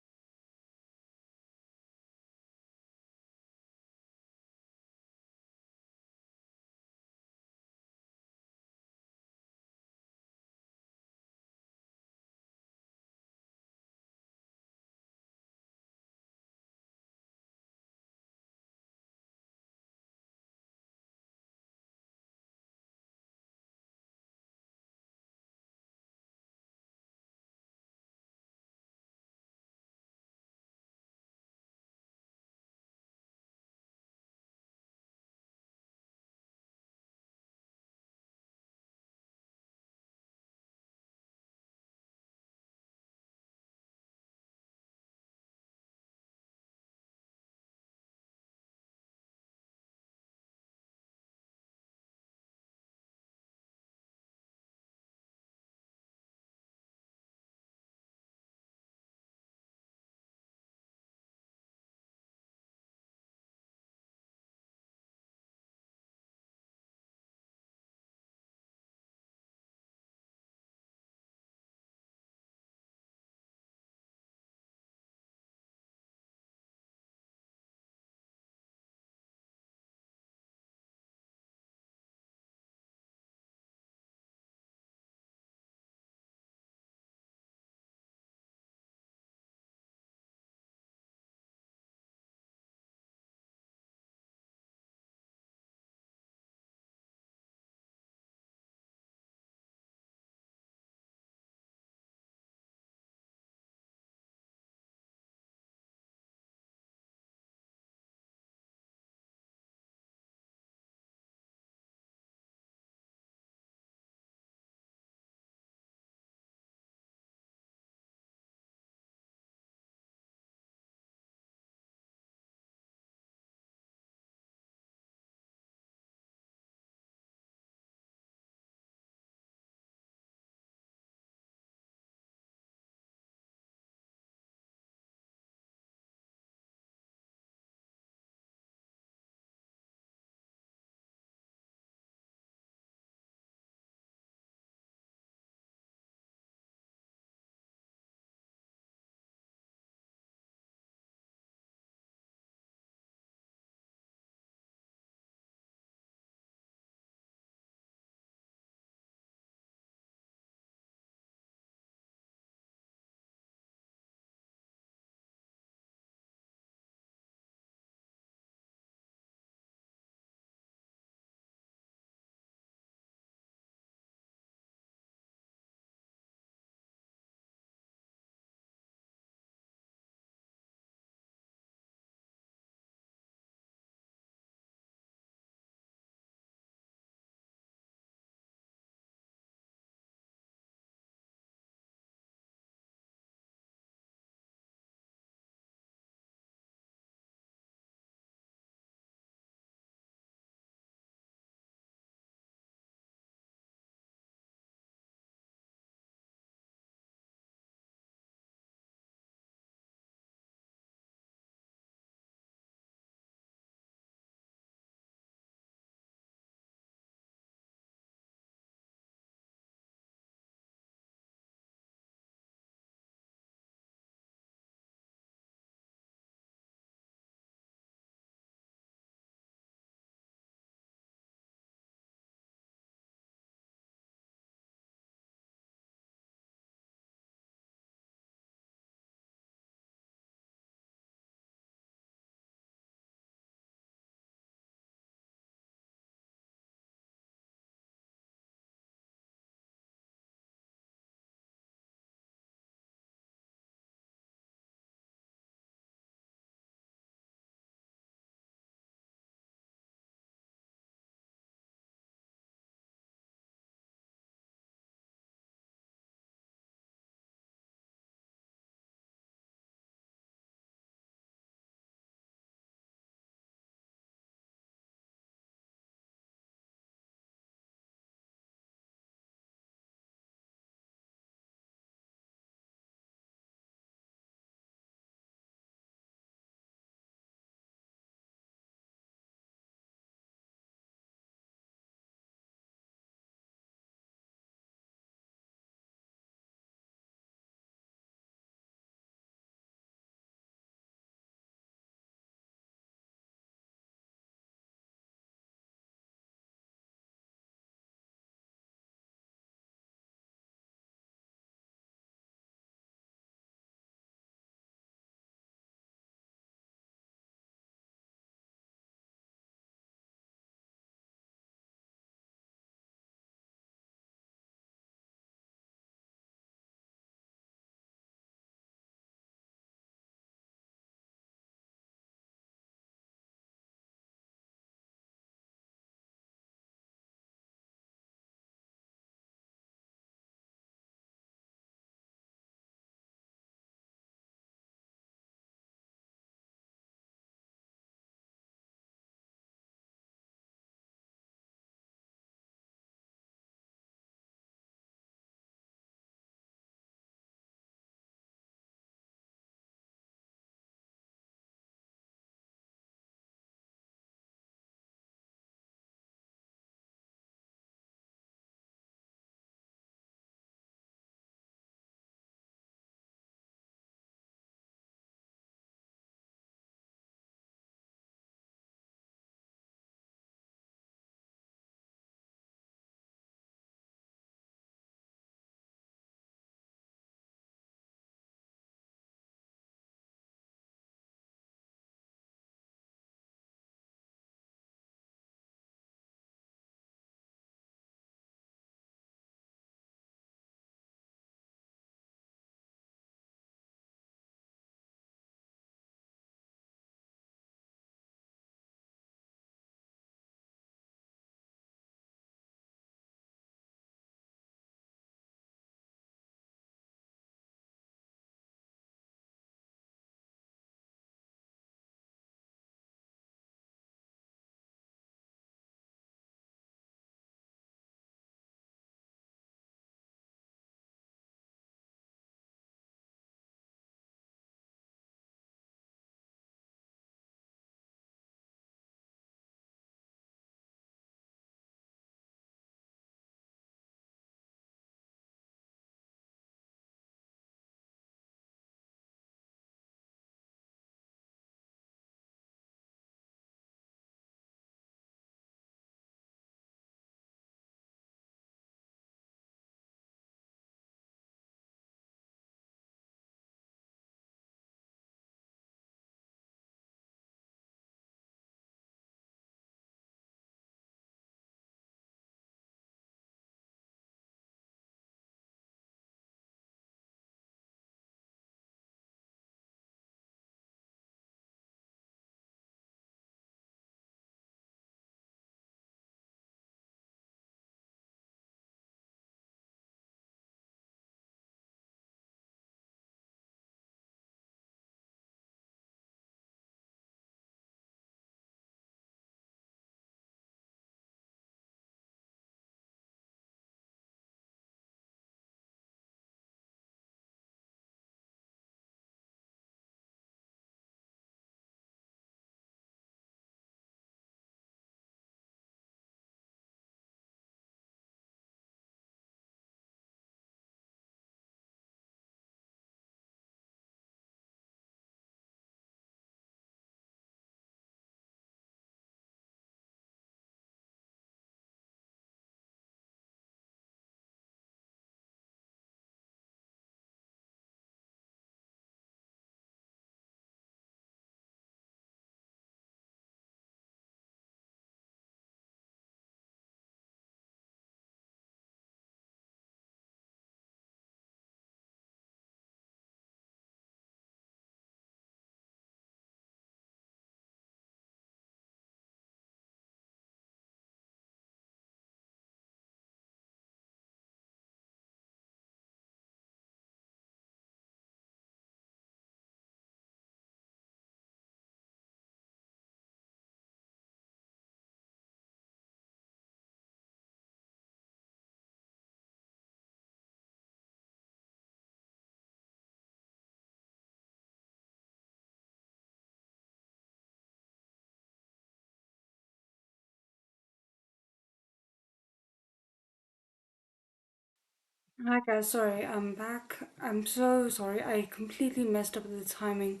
Hi guys, sorry, I'm back. I'm so sorry, I completely messed up the timing.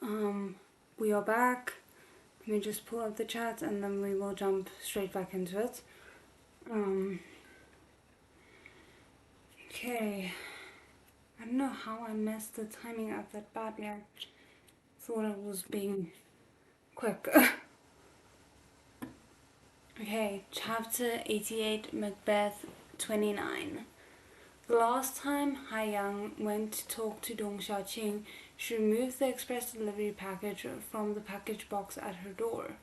Um, we are back. Let me just pull up the chat and then we will jump straight back into it. Um, okay. I don't know how I messed the timing up that badly. I thought I was being quick. Okay, chapter 88, Macbeth 29. The last time Hai Yang went to talk to Dong Xiaoqing, she removed the express delivery package from the package box at her door.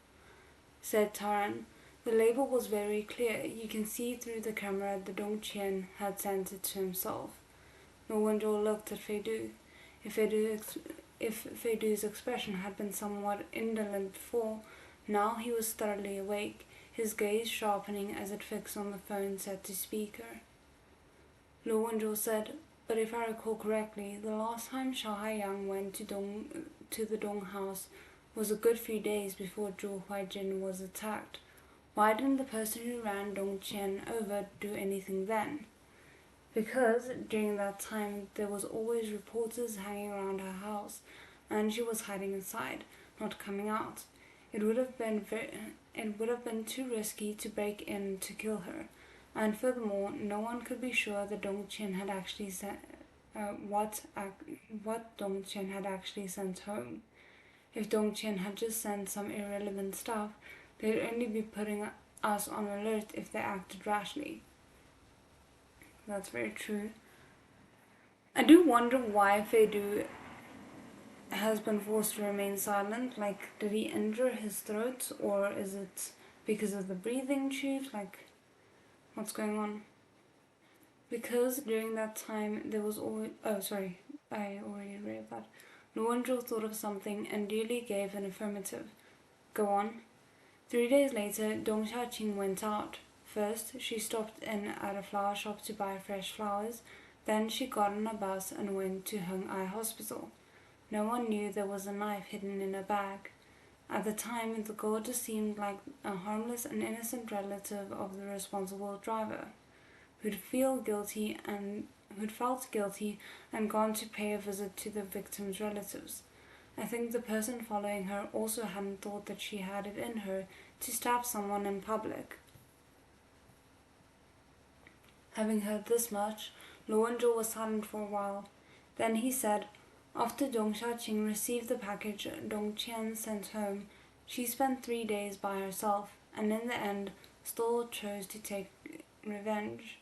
Said Taran. The label was very clear. You can see through the camera that Dong Qian had sent it to himself. No wonder looked at Fei Du. If Fei Du's expression had been somewhat indolent before, now he was thoroughly awake, his gaze sharpening as it fixed on the phone set to speaker. Lu Wenzhou said, but if I recall correctly, the last time Zhou Huaijin went to the Dong house was a good few days before Zhou Huaijin was attacked. Why didn't the person who ran Dong Qian over do anything then? Because during that time there was always reporters hanging around her house, and she was hiding inside, not coming out. It would have been too risky to break in to kill her, and furthermore, no one could be sure that Dong Qian had actually sent what Dong Qian had actually sent home. If Dong Qian had just sent some irrelevant stuff, they'd only be putting us on alert if they acted rashly. That's very true. I do wonder why Fei Du has been forced to remain silent. Like, did he injure his throat, or is it because of the breathing tubes? Like, what's going on? Because during that time there was always. Oh, sorry, I already read that. Luandro thought of something and duly gave an affirmative. Go on. 3 days later, Dong Xiaoqing went out. First, she stopped in at a flower shop to buy fresh flowers. Then she got on a bus and went to Hung Ai Hospital. No one knew there was a knife hidden in her bag. At the time, the girl just seemed like a harmless and innocent relative of the responsible driver, who'd felt guilty and gone to pay a visit to the victim's relatives. I think the person following her also hadn't thought that she had it in her to stab someone in public. Having heard this much, Luanzhou was silent for a while. Then he said, after Dong Xiaoqing received the package Dong Qian sent home, she spent 3 days by herself, and in the end still chose to take revenge.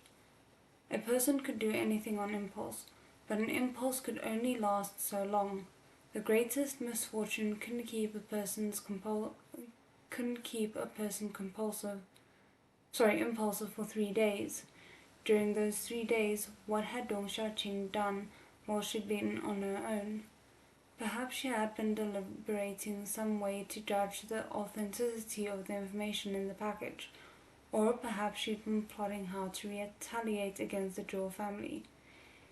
A person could do anything on impulse, but an impulse could only last so long. The greatest misfortune couldn't keep a person impulsive for 3 days. During those 3 days, what had Dong Xiaoqing done while she'd been on her own? Perhaps she had been deliberating some way to judge the authenticity of the information in the package, or perhaps she'd been plotting how to retaliate against the Zhou family.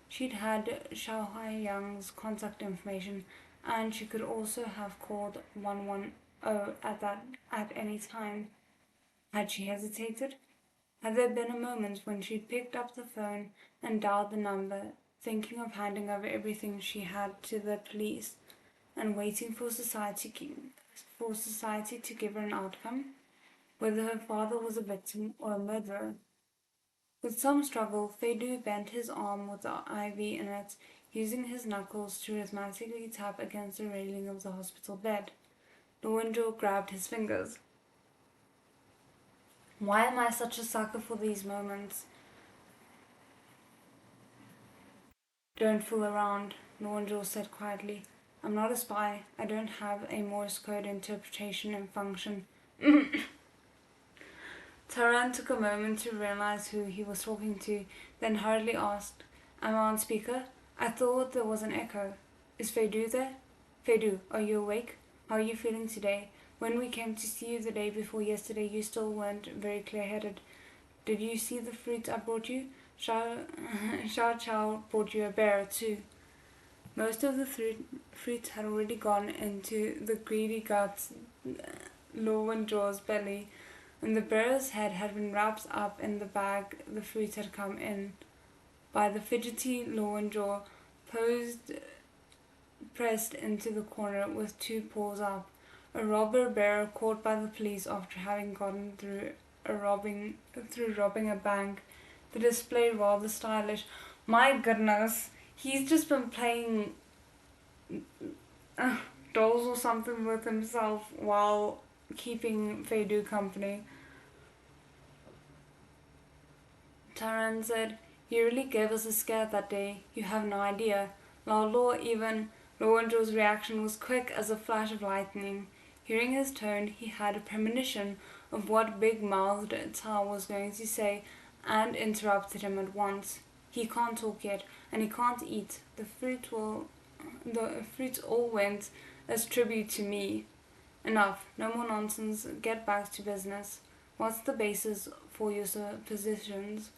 She'd had Xiao Huaiyang's contact information, and she could also have called 110 at any time. Had she hesitated? Had there been a moment when she'd picked up the phone and dialed the number, thinking of handing over everything she had to the police and waiting for society to give her an outcome, whether her father was a victim or a murderer? With some struggle, Fei Du bent his arm with the IV in it, using his knuckles to rhythmically tap against the railing of the hospital bed. Luanzhou grabbed his fingers. Why am I such a sucker for these moments? Don't fool around, Luanzhou said quietly. I'm not a spy. I don't have a Morse code interpretation and function. Taran took a moment to realize who he was talking to, then hurriedly asked, am I on speaker? I thought there was an echo. Is Fei Du there? Fei Du, are you awake? How are you feeling today? When we came to see you the day before yesterday, you still weren't very clear-headed. Did you see the fruit I brought you? Xiao Chao brought you a bear too. Most of the fruit had already gone into the greedy guts, Lo and Jaw's belly, and the bear's head had been wrapped up in the bag the fruit had come in. by the fidgety Lowenjaw, pressed into the corner with two paws up. A robber bear caught by the police after having gotten through robbing a bank. The display rather stylish. My goodness, he's just been playing dolls or something with himself while keeping Feidu company. Taran said, "You really gave us a scare that day. You have no idea." Lowenjo's reaction was quick as a flash of lightning. Hearing his tone, he had a premonition of what big-mouthed Cao was going to say and interrupted him at once. "He can't talk yet, and he can't eat. The fruit all went as tribute to me. Enough, no more nonsense, get back to business. What's the basis for your suppositions?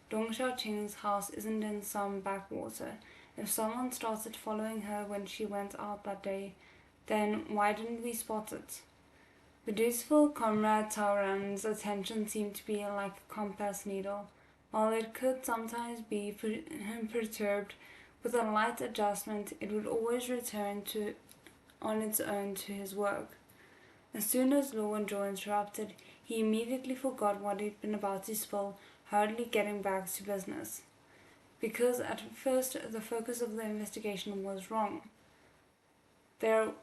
Dong Xiaoqing's house isn't in some backwater. If someone started following her when she went out that day, then why didn't we spot it?" The dutiful comrade Taoran's attention seemed to be like a compass needle. While it could sometimes be perturbed, with a light adjustment it would always return on its own to his work. As soon as Lowenjaw interrupted, he immediately forgot what he'd been about to spill, hurriedly getting back to business. Because at first the focus of the investigation was wrong. There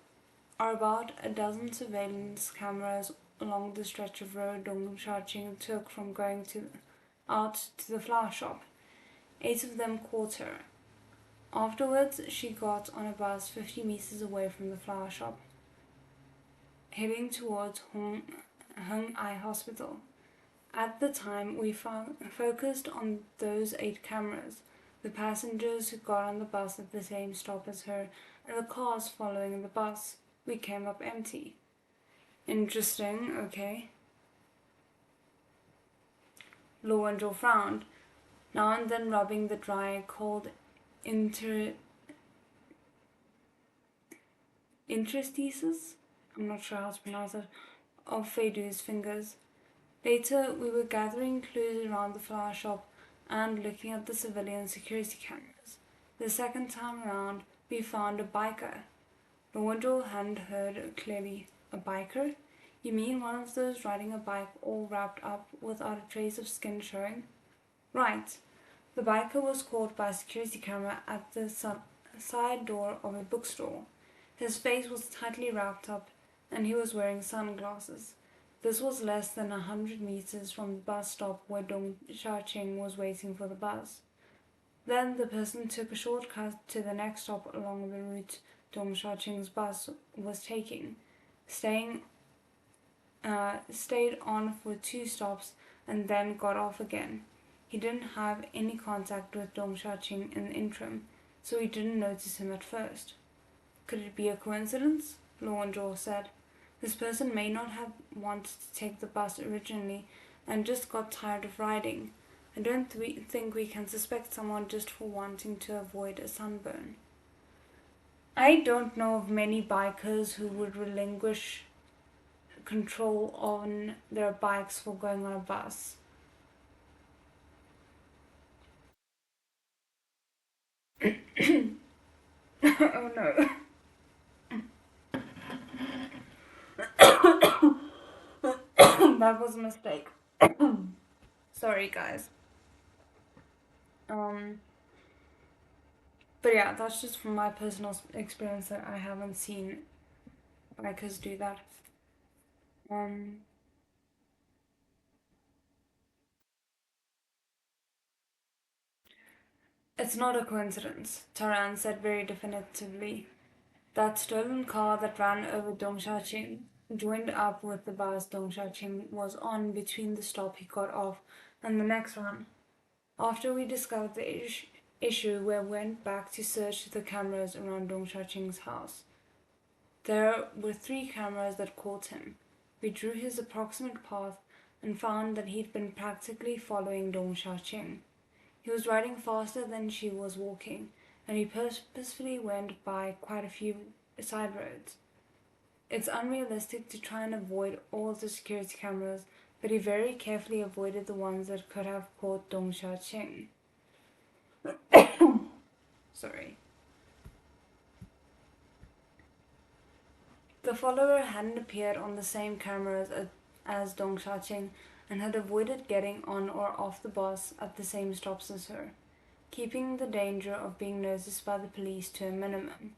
are about a dozen surveillance cameras along the stretch of road Dong Xiaoqing took from going out to the flower shop. 8 of them caught her. Afterwards, she got on a bus 50 meters away from the flower shop, heading towards Hung Ai Hospital. At the time, we focused on those 8 cameras, the passengers who got on the bus at the same stop as her, and the cars following the bus. We came up empty. Interesting, okay. Lowenjaw frowned, now and then rubbing the dry, cold interstices, I'm not sure how to pronounce it, of Feidu's fingers. Later, we were gathering clues around the flower shop and looking at the civilian security cameras. The second time around, we found a biker. Lowenjaw hadn't heard clearly. A biker? You mean one of those riding a bike all wrapped up without a trace of skin showing? Right. The biker was caught by a security camera at the side door of a bookstore. His face was tightly wrapped up and he was wearing sunglasses. This was less than 100 meters from the bus stop where Dong Xiaoqing was waiting for the bus. Then the person took a shortcut to the next stop along the route Dong Xiaoqing's bus was taking, stayed on for 2 stops and then got off again. He didn't have any contact with Dong Xiaoqing in the interim, so he didn't notice him at first. Could it be a coincidence? Lowenjaw said. This person may not have wanted to take the bus originally and just got tired of riding. I don't think we can suspect someone just for wanting to avoid a sunburn. I don't know of many bikers who would relinquish control on their bikes for going on a bus. Oh no. That was a mistake. Sorry, guys. But yeah, that's just from my personal experience that I haven't seen bikers do that. It's not a coincidence, Taran said very definitively. That stolen car that ran over Dong Xiaoqing joined up with the bus Dong Xiaoqing was on between the stop he got off and the next one. After we discovered the issue, we went back to search the cameras around Dong Xiaoqing's house. There were 3 cameras that caught him. We drew his approximate path and found that he'd been practically following Dong Xiaoqing. He was riding faster than she was walking, and he purposefully went by quite a few side roads. It's unrealistic to try and avoid all the security cameras, but he very carefully avoided the ones that could have caught Dong Xiaoqing. The follower hadn't appeared on the same cameras as Dong Xiaoqing and had avoided getting on or off the bus at the same stops as her, keeping the danger of being noticed by the police to a minimum.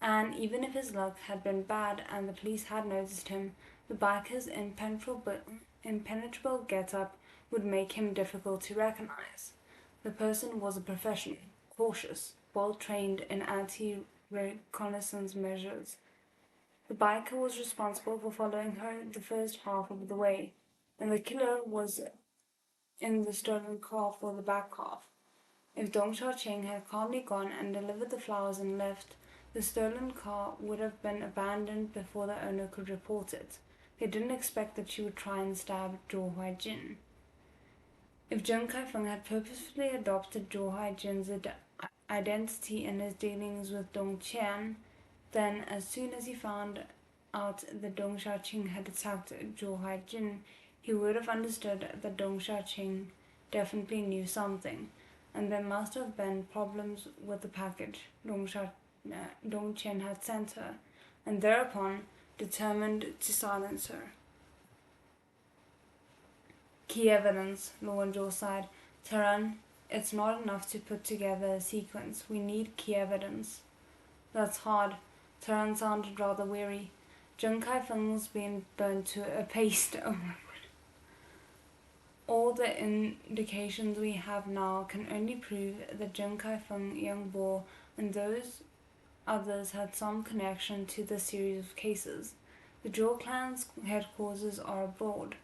And even if his luck had been bad and the police had noticed him, the biker's impenetrable get-up would make him difficult to recognize. The person was a professional, cautious, well-trained in anti-reconnaissance measures. The biker was responsible for following her the first half of the way, and the killer was in the stolen car for the back half. If Dong Xiaoqing had calmly gone and delivered the flowers and left, the stolen car would have been abandoned before the owner could report it. They didn't expect that she would try and stab Zhou Huaijin. If Zheng Kaifeng had purposefully adopted Zhou Huaijin's identity in his dealings with Dong Qian, then as soon as he found out that Dong Xiaoqing had attacked Zhou Huaijin, he would have understood that Dong Xiaoqing definitely knew something, and there must have been problems with the package Dong Qian had sent her, and thereupon determined to silence her. Key evidence, Luan sighed. Taran, it's not enough to put together a sequence. We need key evidence. That's hard. Taran sounded rather weary. Zheng Kaifeng's been burned to a paste. Oh my word. All the indications we have now can only prove that Zheng Kaifeng, Yang Bo, and those others had some connection to this series of cases. The Zhou clan's headquarters are abroad.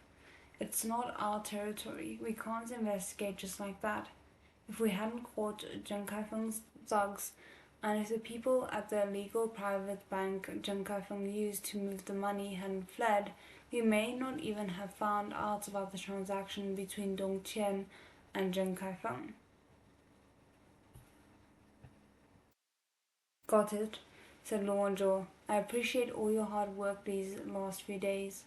It's not our territory. We can't investigate just like that. If we hadn't caught Zheng Kaifeng's thugs, and if the people at the illegal private bank Zheng Kaifeng used to move the money hadn't fled, we may not even have found out about the transaction between Dong Qian and Zheng Kaifeng. Got it, said Luan Zhou. I appreciate all your hard work these last few days.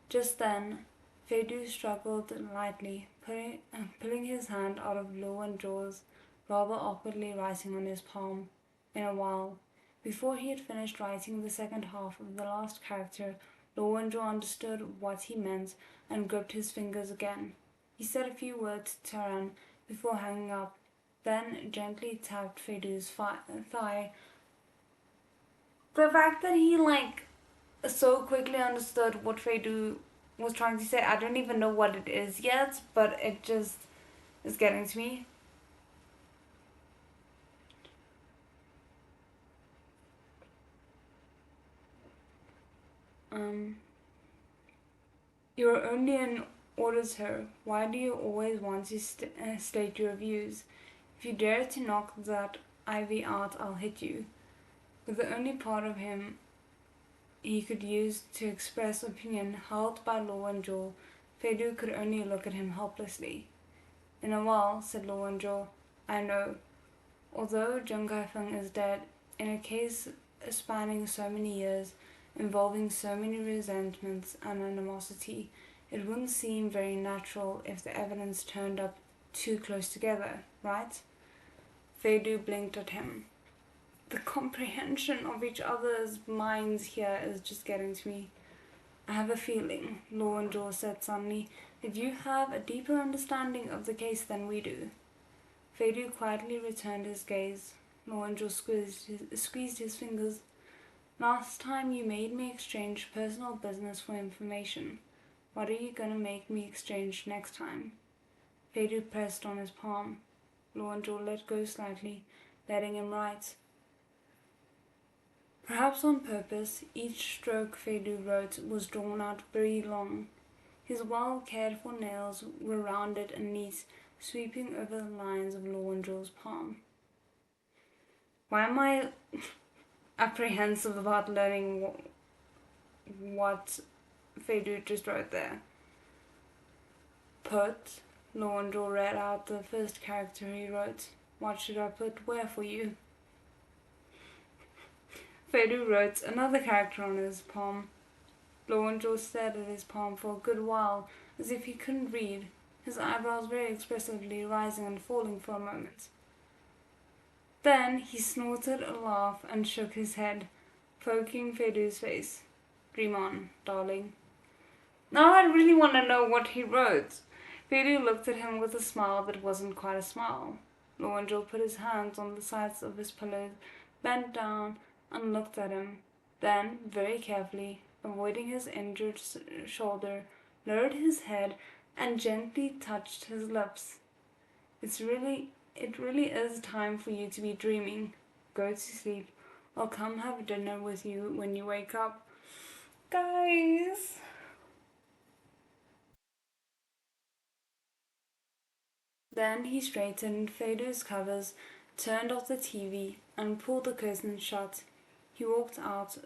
Just then, Feidu struggled lightly, pulling his hand out of Luan Zhou's, rather awkwardly writing on his palm. In a while, before he had finished writing the second half of the last character, Luan Zhou understood what he meant and gripped his fingers again. He said a few words to Taran before hanging up, then gently tapped Feidu's thigh. The fact that he so quickly understood what Feidu was trying to say, I don't even know what it is yet, but it just is getting to me. You're only an auditor. Why do you always want to state your views? If you dare to knock that ivy out, I'll hit you. With the only part of him he could use to express opinion held by Luan Zhou, Feidu could only look at him helplessly. In a while, said Luan Zhou, I know. Although Zheng Kaifeng is dead, in a case spanning so many years, involving so many resentments and animosity, it wouldn't seem very natural if the evidence turned up too close together, right? Feidu blinked at him. The comprehension of each other's minds here is just getting to me. I have a feeling, Luan Zhou said suddenly, that you have a deeper understanding of the case than we do. Feidu quietly returned his gaze. Luan Zhou squeezed his fingers. Last time you made me exchange personal business for information. What are you going to make me exchange next time? Feidu pressed on his palm. Luan Zhou let go slightly, letting him write. Perhaps on purpose, each stroke Feidu wrote was drawn out very long. His well-cared-for nails were rounded and neat, sweeping over the lines of Luan Zhou's palm. Why am I apprehensive about learning what Feidu just wrote there? Put, Luan Zhou read out the first character he wrote. What should I put where for you? Feidu wrote another character on his palm. Luan Zhou stared at his palm for a good while, as if he couldn't read, his eyebrows very expressively rising and falling for a moment. Then he snorted a laugh and shook his head. poking Fedu's face. Dream on, darling. Now I really want to know what he wrote. Fedu looked at him with a smile that wasn't quite a smile. Lowenjol put his hands on the sides of his pillows, bent down, and looked at him. Then, very carefully, avoiding his injured shoulder, lowered his head and gently touched his lips. It really is time for you to be dreaming. Go to sleep. I'll come have dinner with you when you wake up. Guys! Then he straightened Fedu's covers, turned off the TV, and pulled the curtains shut. He walked out,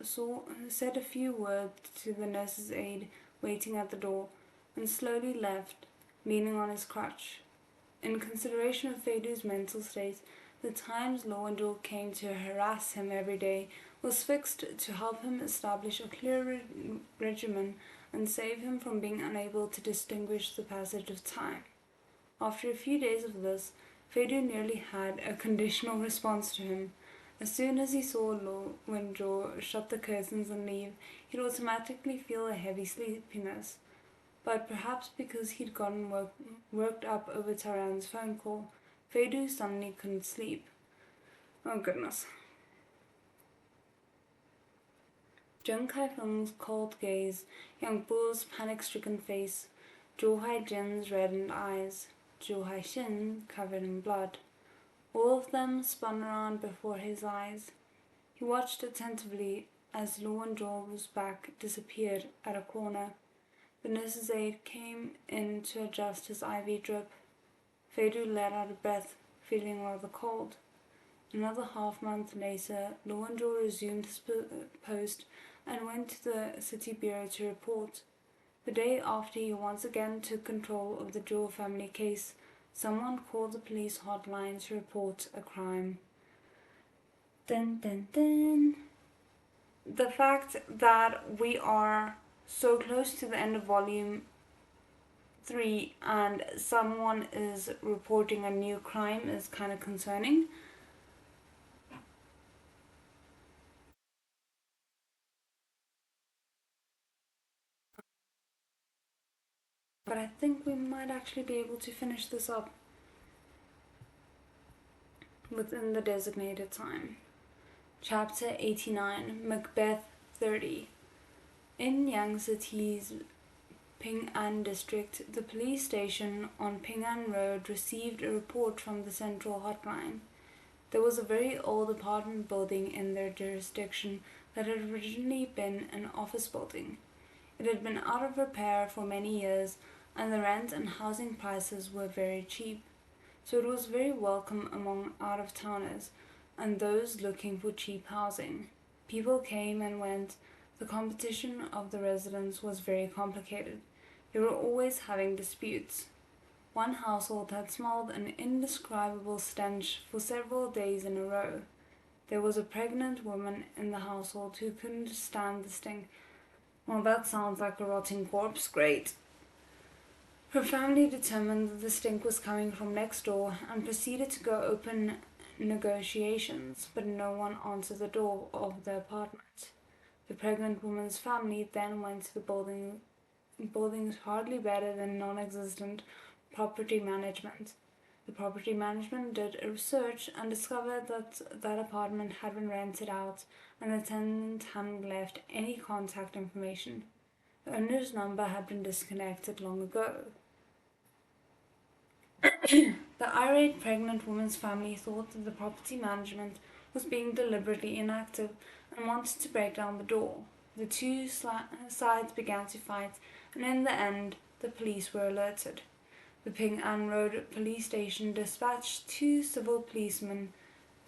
said a few words to the nurse's aide waiting at the door, and slowly left, leaning on his crutch. In consideration of Fedu's mental state, the times Lowenjol came to harass him every day was fixed to help him establish a clear regimen and save him from being unable to distinguish the passage of time. After a few days of this, Fedu nearly had a conditional response to him. As soon as he saw Lowenjol shut the curtains and leave, he'd automatically feel a heavy sleepiness. But perhaps because he'd gotten worked up over Taran's phone call, Fedu suddenly couldn't sleep. Oh goodness. Zhou Kaifeng's cold gaze, Yang Bu's panic-stricken face, Zhou Huaijin's reddened eyes, Zhou Huaijin covered in blood. All of them spun around before his eyes. He watched attentively as Lowenjol's back disappeared at a corner. The nurse's aide came in to adjust his IV drip. Fedu let out a breath, feeling rather cold. Another half-month later, Lowenjol resumed his post and went to the city bureau to report. The day after he once again took control of the Zhou family case, someone called the police hotline to report a crime. Dun dun dun. The fact that we are so close to the end of volume 3 and someone is reporting a new crime is kind of concerning. But I think we might actually be able to finish this up within the designated time. Chapter 89, Macbeth 30. In Yang City's Ping'an district, the police station on Ping'an Road received a report from the central hotline. There was a very old apartment building in their jurisdiction that had originally been an office building. It had been out of repair for many years, and the rent and housing prices were very cheap, so it was very welcome among out-of-towners and those looking for cheap housing. People came and went. The competition of the residents was very complicated. They were always having disputes. One household had smelled an indescribable stench for several days in a row. There was a pregnant woman in the household who couldn't stand the stink. Well, that sounds like a rotting corpse. Great. Her family determined that the stink was coming from next door and proceeded to go open negotiations, but no one answered the door of the apartment. The pregnant woman's family then went to the building's hardly better than non-existent property management. The property management did a research and discovered that that apartment had been rented out and the tenant hadn't left any contact information. The owner's number had been disconnected long ago. The irate pregnant woman's family thought that the property management was being deliberately inactive and wanted to break down the door. The two sides began to fight, and in the end, the police were alerted. The Ping'an Road police station dispatched 2 civil policemen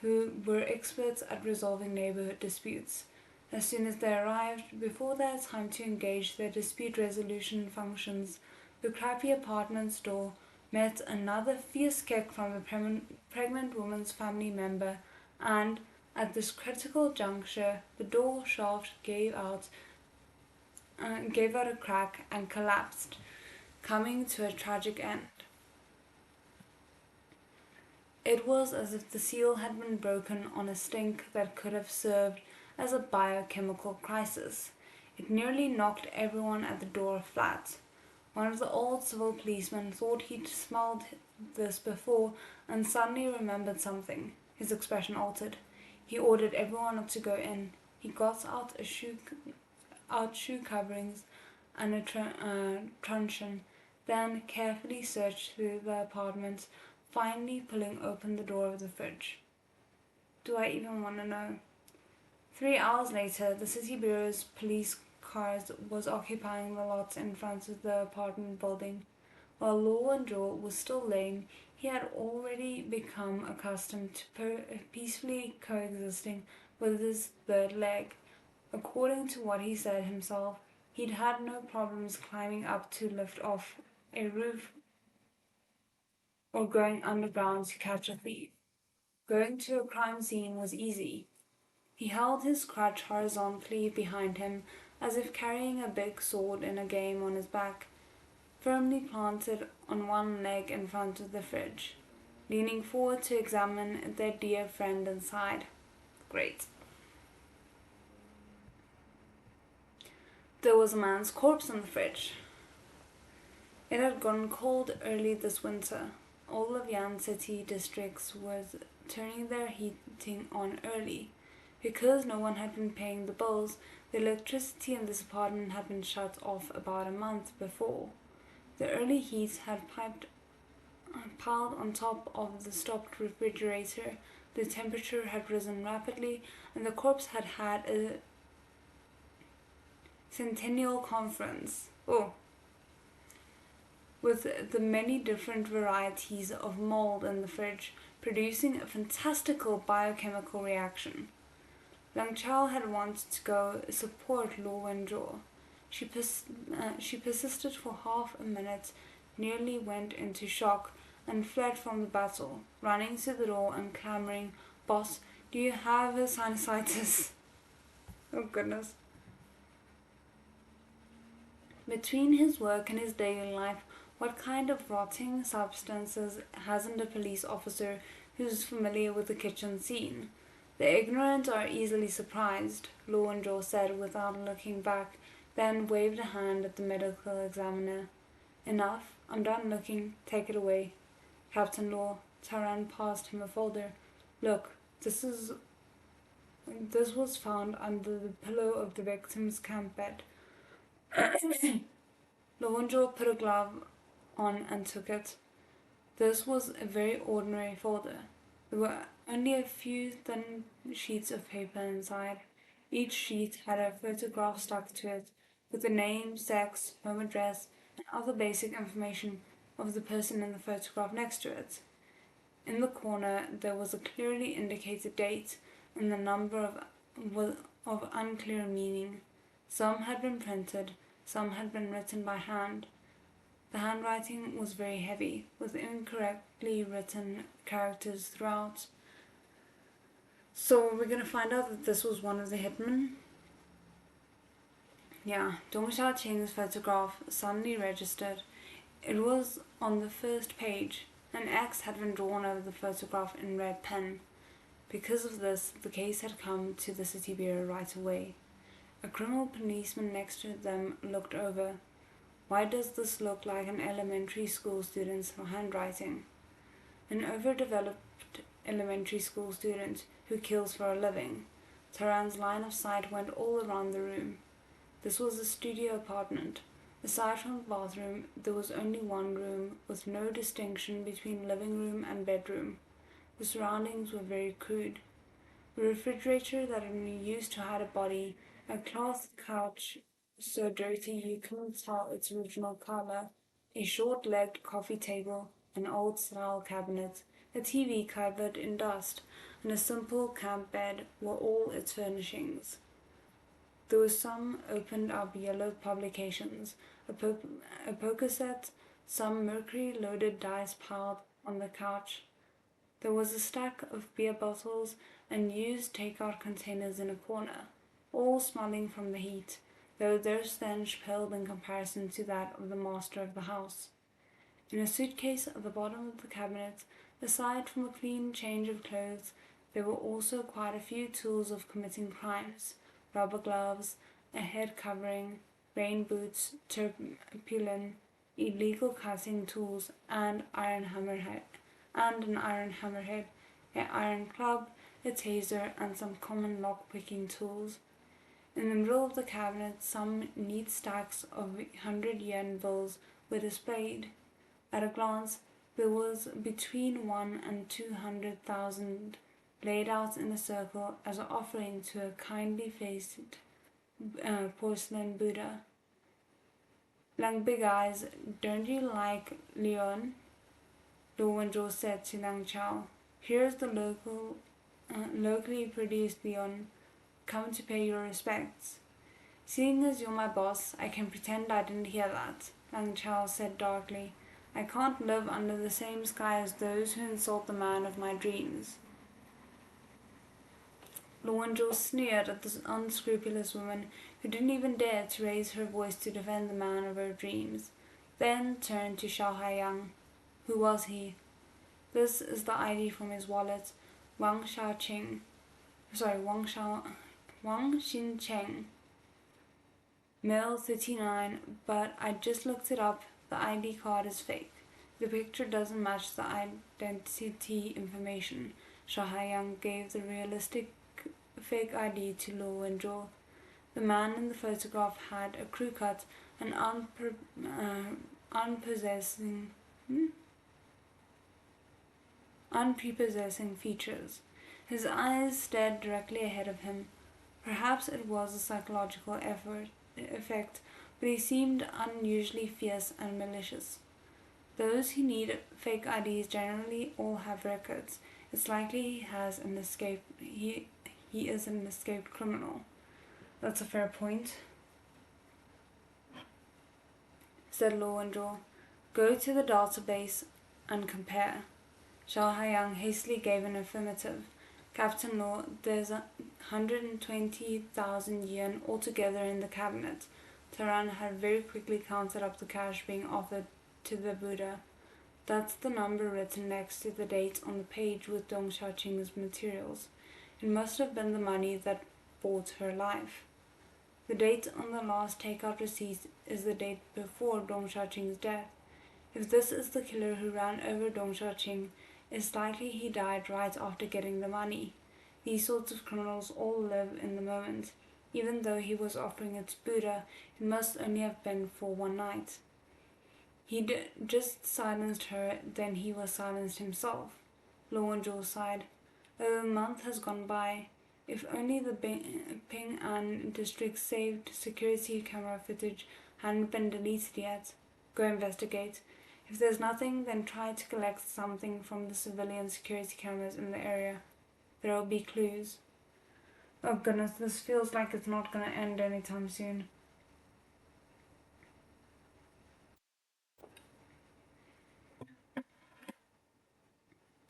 who were experts at resolving neighborhood disputes. As soon as they arrived, before they had time to engage their dispute resolution functions, the crappy apartment's door met another fierce kick from the pregnant woman's family member, and at this critical juncture, the door shaft gave out a crack and collapsed, coming to a tragic end. It was as if the seal had been broken on a stink that could have served as a biochemical crisis. It nearly knocked everyone at the door flat. One of the old civil policemen thought he'd smelled this before and suddenly remembered something. His expression altered. He ordered everyone to go in. He got out shoe coverings and a truncheon, then carefully searched through the apartment, finally pulling open the door of the fridge. Do I even want to know? 3 hours later, the city bureau's police cars was occupying the lots in front of the apartment building. While Law and Zhou was still lame, he had already become accustomed to peacefully coexisting with his third leg. According to what he said himself, he'd had no problems climbing up to lift off a roof or going underground to catch a thief. Going to a crime scene was easy. He held his crutch horizontally behind him, as if carrying a big sword in a game on his back, firmly planted on one leg in front of the fridge, leaning forward to examine their dear friend inside. Great. There was a man's corpse in the fridge. It had gone cold early this winter. All of Yan City districts was turning their heating on early. Because no one had been paying the bills, the electricity in this apartment had been shut off about a month before. The early heat had piled on top of the stopped refrigerator, the temperature had risen rapidly, and the corpse had had a centennial conference. With the many different varieties of mold in the fridge, producing a fantastical biochemical reaction. Lang Chao had wanted to go support Luo Wenzhou. She persisted for half a minute, nearly went into shock, and fled from the battle, running to the door and clamoring, "Boss, do you have a sinusitis?" Oh goodness. Between his work and his daily life, what kind of rotting substances hasn't a police officer who's familiar with the kitchen scene? The ignorant are easily surprised, Law and Joe said without looking back, then waved a hand at the medical examiner. Enough, I'm done looking, take it away. Captain Law, Taran passed him a folder. Look, this was found under the pillow of the victim's camp bed. Lowenjo put a glove on and took it. This was a very ordinary folder. There were only a few thin sheets of paper inside. Each sheet had a photograph stuck to it, with the name, sex, home address, and other basic information of the person in the photograph next to it. In the corner, there was a clearly indicated date and the number of unclear meaning. Some had been printed, some had been written by hand. The handwriting was very heavy, with incorrectly written characters throughout. So we're going to find out that this was one of the hitmen. Yeah, Dong Xiaoqing's photograph suddenly registered. It was on the first page. An X had been drawn over the photograph in red pen. Because of this, the case had come to the city bureau right away. A criminal policeman next to them looked over. Why does this look like an elementary school student's handwriting? An overdeveloped elementary school student who kills for a living. Taran's line of sight went all around the room. This was a studio apartment. Aside from the bathroom, there was only one room, with no distinction between living room and bedroom. The surroundings were very crude. The refrigerator that had been used to hide a body, a cloth couch so dirty you couldn't tell its original color, a short-legged coffee table, an old-style cabinet, a TV covered in dust, and a simple camp bed were all its furnishings. There were some opened-up yellow publications, a poker set, some mercury-loaded dice piled on the couch. There was a stack of beer bottles and used takeout containers in a corner, all smelling from the heat, though their stench paled in comparison to that of the master of the house. In a suitcase at the bottom of the cabinet, aside from a clean change of clothes, There were also quite a few tools of committing crimes: rubber gloves, a head covering, rain boots, turpentine, illegal cutting tools, and an iron hammerhead, an iron club, a taser, and some common lock-picking tools. In the middle of the cabinet, some neat stacks of 100-yen bills were displayed. At a glance, there was between 1 and 200,000 laid out in a circle as an offering to a kindly-faced porcelain Buddha. Lang Big Eyes, don't you like Leon? Lu Wenzhou said to Lang Chao. Here's the locally produced Leon. Come to pay your respects. Seeing as you're my boss, I can pretend I didn't hear that, Lang Chao said darkly. I can't live under the same sky as those who insult the man of my dreams. Lu Wenzhou sneered at this unscrupulous woman who didn't even dare to raise her voice to defend the man of her dreams, then turned to Zhou Huaijin. Who was he? This is the ID from his wallet. Wang Xincheng. Male 39, but I just looked it up. The ID card is fake. The picture doesn't match the identity information. Zhou Huaijin gave the realistic fake ID to Lu Wenzhou. The man in the photograph had a crew cut and unprepossessing features. His eyes stared directly ahead of him. Perhaps it was a psychological effect, but he seemed unusually fierce and malicious. Those who need fake IDs generally all have records. It's likely he is an escaped criminal. That's a fair point, said Lu Wenzhou. Go to the database and compare. Zhou Huaijin hastily gave an affirmative. Captain Law, there's 120,000 yen altogether in the cabinet. Taran had very quickly counted up the cash being offered to the Buddha. That's the number written next to the date on the page with Dong Xiaoqing's materials. It must have been the money that bought her life. The date on the last takeout receipt is the date before Dong Xiaoqing's death. If this is the killer who ran over Dong Xiaoqing, it's likely he died right after getting the money. These sorts of criminals all live in the moment. Even though he was offering it to Buddha, it must only have been for one night. He'd just silenced her, then he was silenced himself. Lu Wenzhou sighed. A month has gone by. If only the Ping An district saved security camera footage hadn't been deleted yet. Go investigate. If there's nothing, then try to collect something from the civilian security cameras in the area. There'll be clues. Oh goodness, this feels like it's not going to end anytime soon.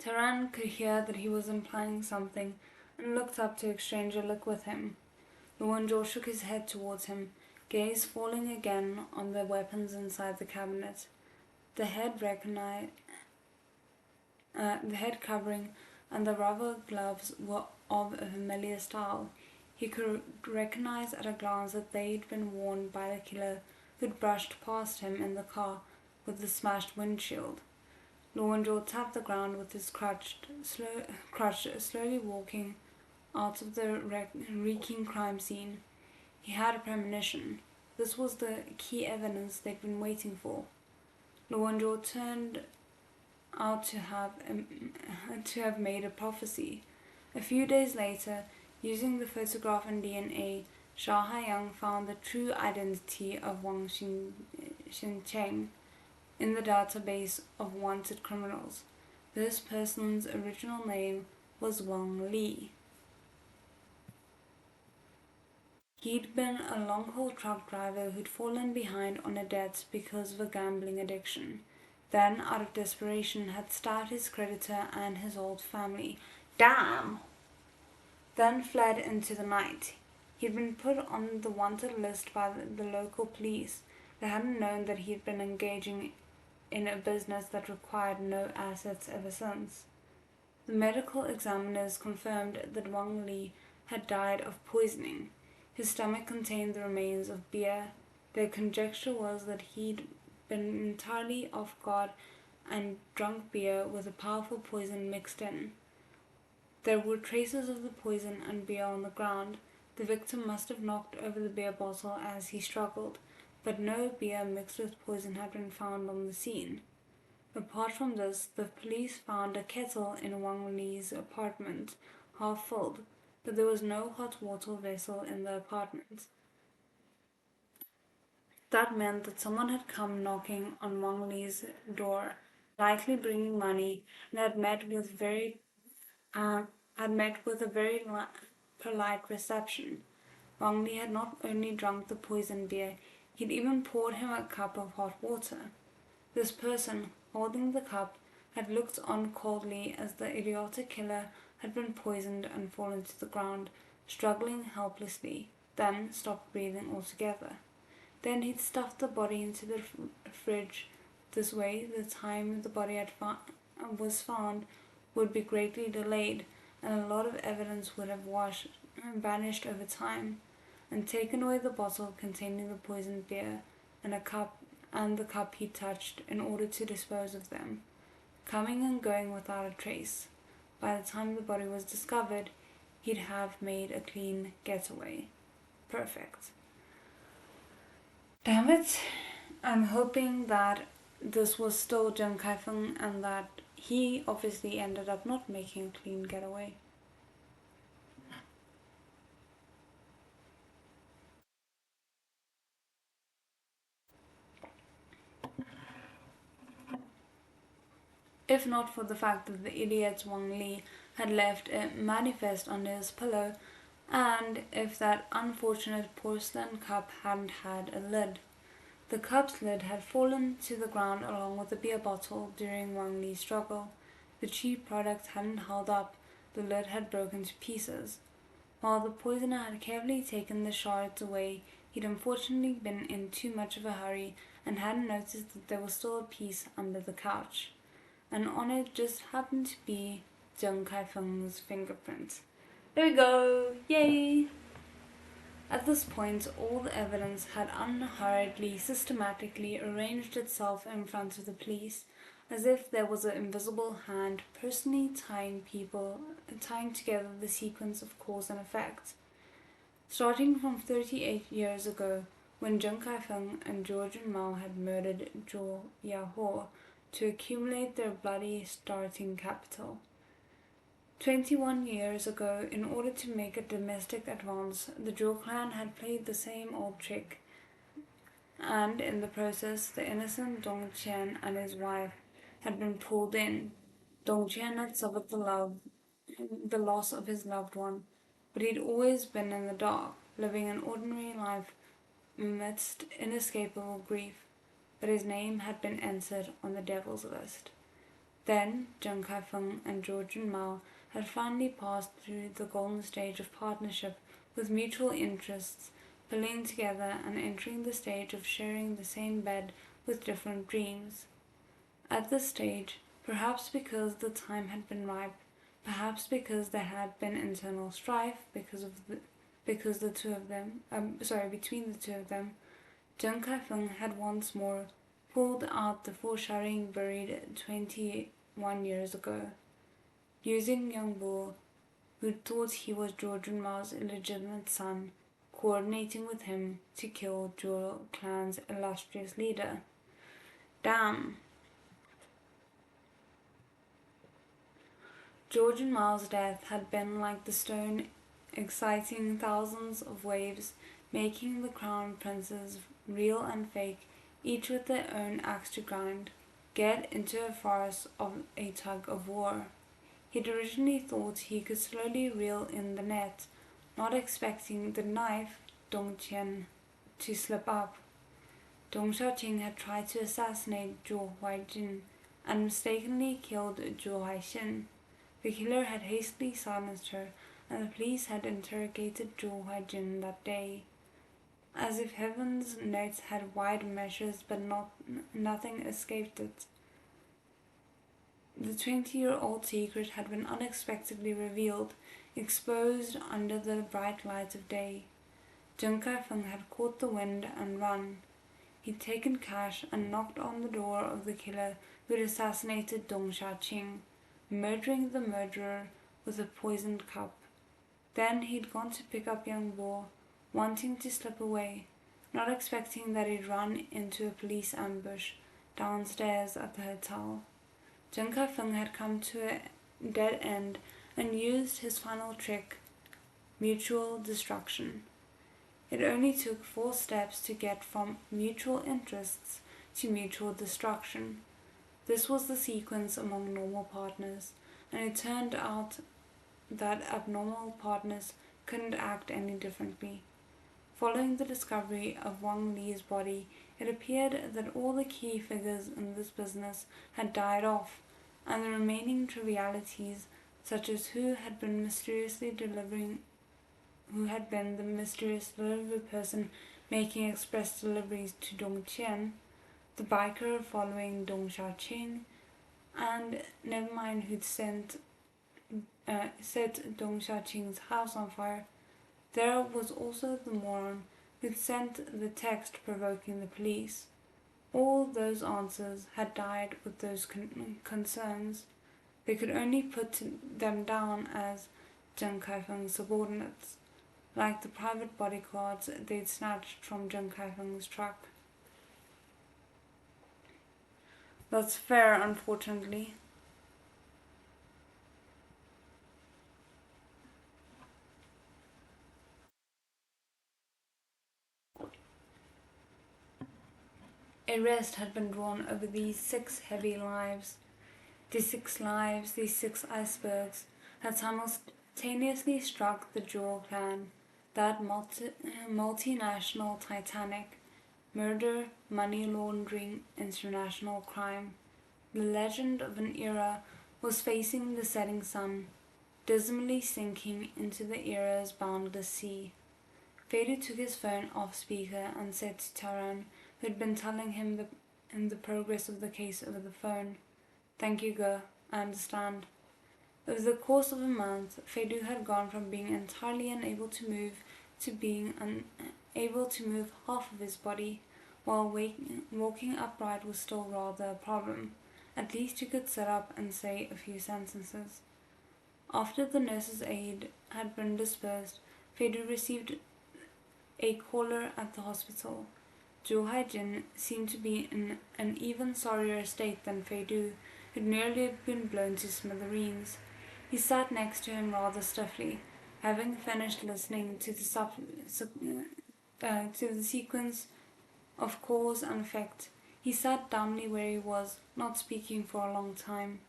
Taran could hear that he was implying something and looked up to exchange a look with him. Lu Wenzhou shook his head towards him, gaze falling again on the weapons inside the cabinet. The head covering and the rubber gloves were of a familiar style. He could recognize at a glance that they'd been worn by the killer who'd brushed past him in the car with the smashed windshield. Lu Wenzhou tapped the ground with his crutch, slowly walking out of the reeking crime scene. He had a premonition. This was the key evidence they'd been waiting for. Lu Wenzhou turned out to have made a prophecy. A few days later, using the photograph and DNA, Zhou Huaijin found the true identity of Wang Xincheng in the database of wanted criminals. This person's original name was Wang Li. He'd been a long-haul truck driver who'd fallen behind on a debt because of a gambling addiction. Then, out of desperation, had stabbed his creditor and his old family. Damn! Then fled into the night. He'd been put on the wanted list by the local police. They hadn't known that he'd been engaging in a business that required no assets ever since. The medical examiners confirmed that Wang Li had died of poisoning. His stomach contained the remains of beer. Their conjecture was that he'd been entirely off guard and drunk beer with a powerful poison mixed in. There were traces of the poison and beer on the ground. The victim must have knocked over the beer bottle as he struggled, but no beer mixed with poison had been found on the scene. Apart from this, the police found a kettle in Wang Li's apartment, half filled, but there was no hot water vessel in the apartment. That meant that someone had come knocking on Wang Li's door, likely bringing money, and had met with a very polite reception. Wang Li had not only drunk the poisoned beer, he'd even poured him a cup of hot water. This person, holding the cup, had looked on coldly as the idiotic killer had been poisoned and fallen to the ground, struggling helplessly, then stopped breathing altogether. Then he'd stuffed the body into the fridge. This way, the time the body was found would be greatly delayed, and a lot of evidence would have vanished over time, and taken away the bottle containing the poisoned beer and the cup he touched in order to dispose of them, coming and going without a trace. By the time the body was discovered, he'd have made a clean getaway. Perfect. Damn it. I'm hoping that this was still Zheng Kaifeng and that he obviously ended up not making a clean getaway. If not for the fact that the idiot Wang Li had left a manifest under his pillow, and if that unfortunate porcelain cup hadn't had a lid. The cup's lid had fallen to the ground along with the beer bottle during Wang Li's struggle. The cheap product hadn't held up, the lid had broken to pieces. While the poisoner had carefully taken the shards away, he'd unfortunately been in too much of a hurry and hadn't noticed that there was still a piece under the couch. And on it just happened to be Zheng Kaifeng's fingerprint. There we go! Yay! At this point, all the evidence had unhurriedly, systematically arranged itself in front of the police, as if there was an invisible hand personally tying together the sequence of cause and effect. Starting from 38 years ago, when Zheng Kaifeng and Zhou Junmao had murdered Zhou Yahuo to accumulate their bloody starting capital. 21 years ago, in order to make a domestic advance, the Zhou clan had played the same old trick, and in the process, the innocent Dong Qian and his wife had been pulled in. Dong Qian had suffered the loss of his loved one, but he'd always been in the dark, living an ordinary life amidst inescapable grief, but his name had been entered on the devil's list. Then Zheng Kaifeng and Zhou Junmao had finally passed through the golden stage of partnership with mutual interests, pulling together and entering the stage of sharing the same bed with different dreams. At this stage, perhaps because the time had been ripe, perhaps because there had been internal strife between the two of them, Zheng Kaifeng had once more pulled out the foreshadowing buried 21 years ago, using young Bu, who thought he was Zhou Junmao's illegitimate son, coordinating with him to kill Zhou clan's illustrious leader. Damn. Zhou Junmao's death had been like the stone exciting thousands of waves, making the crown princes, real and fake, each with their own axe to grind, get into a farce of a tug of war. He'd originally thought he could slowly reel in the net, not expecting the knife, Dong Qian, to slip up. Dong Xiaoqing had tried to assassinate Zhou Huaijin and mistakenly killed Zhou Huaijin. The killer had hastily silenced her, and the police had interrogated Zhou Huaijin that day. As if heaven's net had wide measures, but nothing escaped it. The 20-year-old secret had been unexpectedly revealed, exposed under the bright light of day. Zhou Huaijin had caught the wind and run. He'd taken cash and knocked on the door of the killer who'd assassinated Dong Xiaoqing, murdering the murderer with a poisoned cup. Then he'd gone to pick up young Bo, wanting to slip away, not expecting that he'd run into a police ambush downstairs at the hotel. Zhou Huaijin had come to a dead end and used his final trick, mutual destruction. It only took 4 steps to get from mutual interests to mutual destruction. This was the sequence among normal partners, and it turned out that abnormal partners couldn't act any differently. Following the discovery of Wang Li's body, it appeared that all the key figures in this business had died off, and the remaining trivialities, such as who had been the mysterious delivery person making express deliveries to Dongqian, the biker following Dong Xiaoqing, and never mind who'd set Dong Xiaoqing's house on fire. There was also the moron who'd sent the text provoking the police. All those answers had died with those concerns. They could only put them down as Zhou Huaijin's subordinates, like the private bodyguards they'd snatched from Zhou Huaijin's truck. That's fair, unfortunately. A rest had been drawn over these 6 heavy lives. These 6 lives, these 6 icebergs, had simultaneously struck the Zhou clan, that multinational Titanic. Murder, money laundering, international crime. The legend of an era was facing the setting sun, dismally sinking into the era's boundless sea. Fedu took his phone off speaker and said to Taran, who had been telling him the progress of the case over the phone, "Thank you, Ge, I understand." Over the course of a month, Fedu had gone from being entirely unable to move to being unable to move half of his body, while walking upright was still rather a problem. At least he could sit up and say a few sentences. After the nurse's aid had been dispersed, Fedu received a caller at the hospital. Zhou Huaijin seemed to be in an even sorrier state than Fedu, who'd nearly been blown to smithereens. He sat next to him rather stiffly, having finished listening to the sequence of cause and effect. He sat dumbly where he was, not speaking for a long time.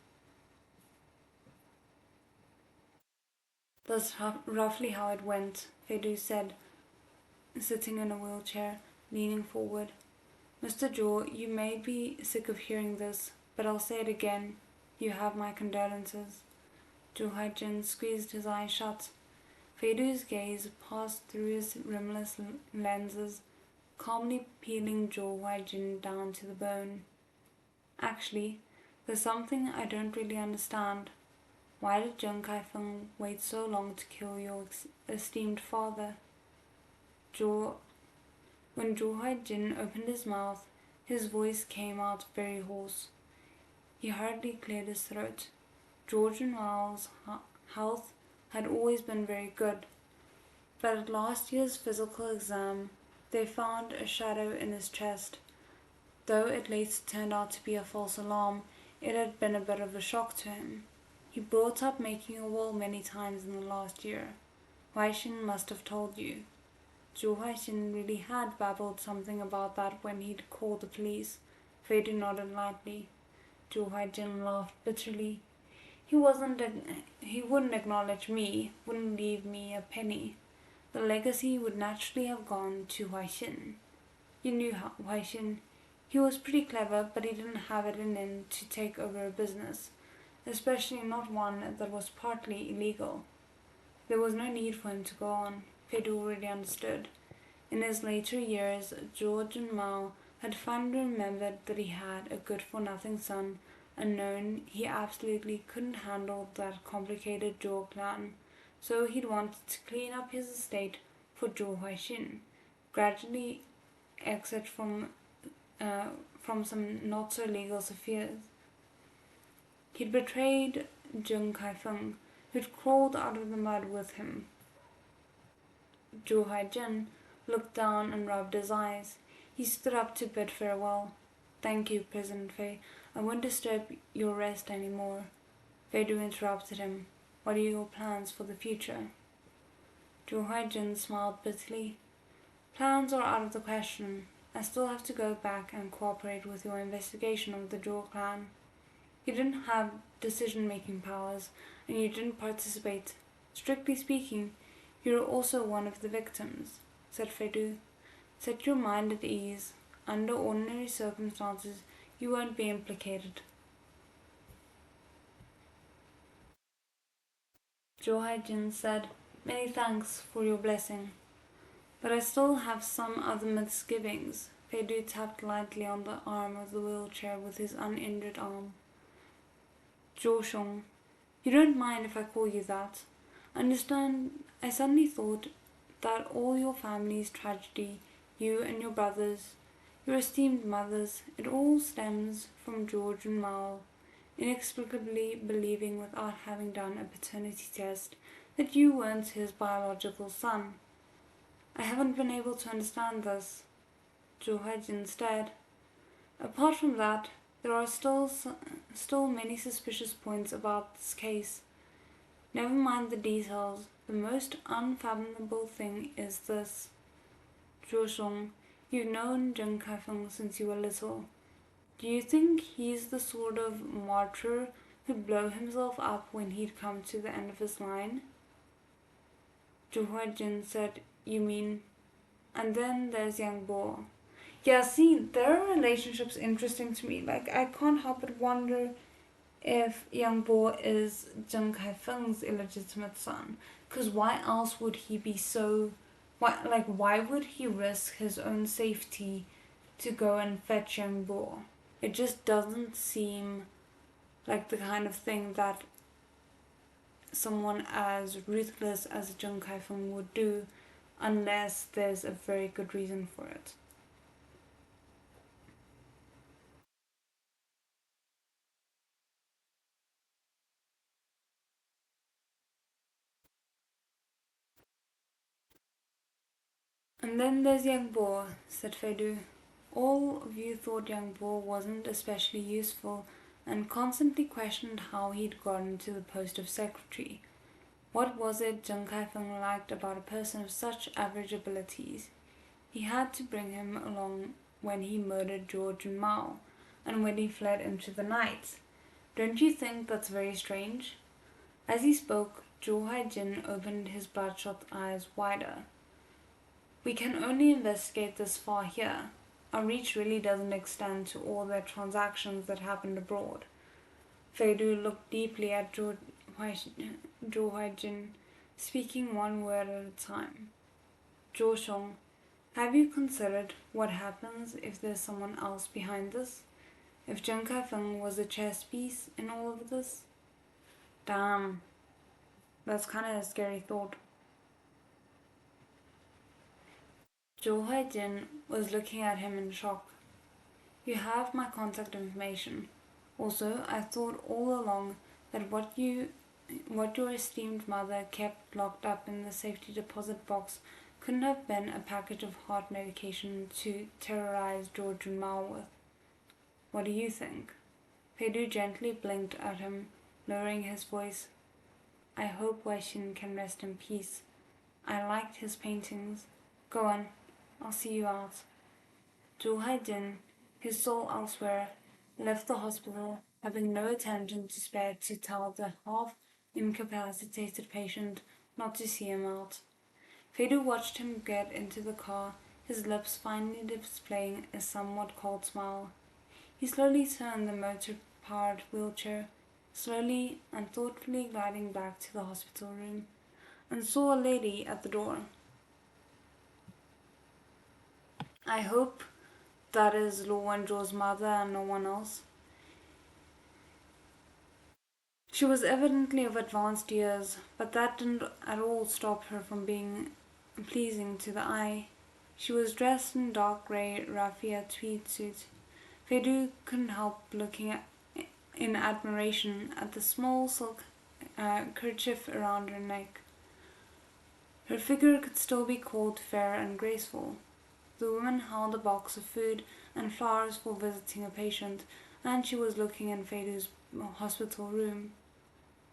"That's roughly how it went," Fedu said, sitting in a wheelchair, leaning forward. "Mr. Zhou, you may be sick of hearing this, but I'll say it again. You have my condolences." Zhou Huaijin squeezed his eyes shut. Fedu's gaze passed through his rimless lenses, calmly peeling Zhou Huaijin down to the bone. "Actually, there's something I don't really understand. Why did Zhou Huaijin wait so long to kill your esteemed father?" When Zhou Huaijin opened his mouth, his voice came out very hoarse. He hardly cleared his throat. George and Mao's health had always been very good, but at last year's physical exam, they found a shadow in his chest. Though it later turned out to be a false alarm, it had been a bit of a shock to him. He brought up making a will many times in the last year. Huaixin must have told you. Zhou Huaixin really had babbled something about that when he'd called the police. Fedu nodded lightly. Zhou Huaijin laughed bitterly. He wouldn't acknowledge me, wouldn't leave me a penny. The legacy would naturally have gone to Huaixin. You knew Huaixin. He was pretty clever, but he didn't have it in him to take over a business, especially not one that was partly illegal. There was no need for him to go on. Fedu already understood. In his later years, George and Mao had finally remembered that he had a good-for-nothing son unknown, he absolutely couldn't handle that complicated Zhou clan, so he'd wanted to clean up his estate for Zhou Huaijin, gradually exit from some not so legal affairs. He'd betrayed Zheng Kaifeng, who'd crawled out of the mud with him. Zhou Huaijin looked down and rubbed his eyes. He stood up to bid farewell. "Thank you, President Fei. I won't disturb your rest any more." Fei Du interrupted him. "What are your plans for the future?" Zhou Huaijin smiled bitterly. "Plans are out of the question. I still have to go back and cooperate with your investigation of the Zhou clan. You didn't have decision-making powers, and you didn't participate. Strictly speaking, you're also one of the victims," said Fei Du. "Set your mind at ease. Under ordinary circumstances, you won't be implicated." Zhou Huaijin said, "Many thanks for your blessing. But I still have some other misgivings." Fei Du tapped lightly on the arm of the wheelchair with his uninjured arm. "Zhou Shong, you don't mind if I call you that? Understand, I suddenly thought that all your family's tragedy, you and your brothers, your esteemed mothers, it all stems from George and Mao inexplicably believing without having done a paternity test that you weren't his biological son. I haven't been able to understand this." Zhou Huaijin stared. "Apart from that, there are still many suspicious points about this case. Never mind the details. The most unfathomable thing is this. Zhou Shong, you've known Zheng Kaifeng since you were little. Do you think he's the sort of martyr who'd blow himself up when he'd come to the end of his line?" Zhou Huaijin said, "You mean..." "And then there's Yang Bo." Yeah, see, their relationship's interesting to me. Like, I can't help but wonder if Yang Bo is Zheng Kaifeng's illegitimate son. Because why else would he be so... Why would he risk his own safety to go and fetch Yang Bo? It just doesn't seem like the kind of thing that someone as ruthless as Zheng Kaifeng would do unless there's a very good reason for it. "And then there's Yang Bo," said Fei Du. "All of you thought Yang Bo wasn't especially useful and constantly questioned how he'd gotten to the post of secretary. What was it Zheng Kaifeng liked about a person of such average abilities? He had to bring him along when he murdered George and Mao, and when he fled into the night. Don't you think that's very strange?" As he spoke, Zhou Huaijin opened his bloodshot eyes wider. "We can only investigate this far here. Our reach really doesn't extend to all the transactions that happened abroad." Fei Du looked deeply at Zhou Huaijin, speaking one word at a time. "Zhou Shong, have you considered what happens if there's someone else behind this? If Zheng Kaifeng was a chess piece in all of this?" Damn, that's kind of a scary thought. Zhou Huaijin was looking at him in shock. "You have my contact information. Also, I thought all along that what your esteemed mother kept locked up in the safety deposit box couldn't have been a package of heart medication to terrorize George and Mao with. What do you think?" Fei Du gently blinked at him, lowering his voice. "I hope Huaixin can rest in peace. I liked his paintings. Go on, I'll see you out." Zhou Huaijin, his soul elsewhere, left the hospital, having no attention to spare to tell the half-incapacitated patient not to see him out. Fei Du watched him get into the car, his lips finally displaying a somewhat cold smile. He slowly turned the motor-powered wheelchair, slowly and thoughtfully gliding back to the hospital room, and saw a lady at the door. "I hope that is Luo Wenzhou's mother and no one else." She was evidently of advanced years, but that didn't at all stop her from being pleasing to the eye. She was dressed in dark grey raffia tweed suit. Fedu couldn't help looking in admiration at the small silk kerchief around her neck. Her figure could still be called fair and graceful. The woman held a box of food and flowers for visiting a patient, and she was looking in Fedu's hospital room.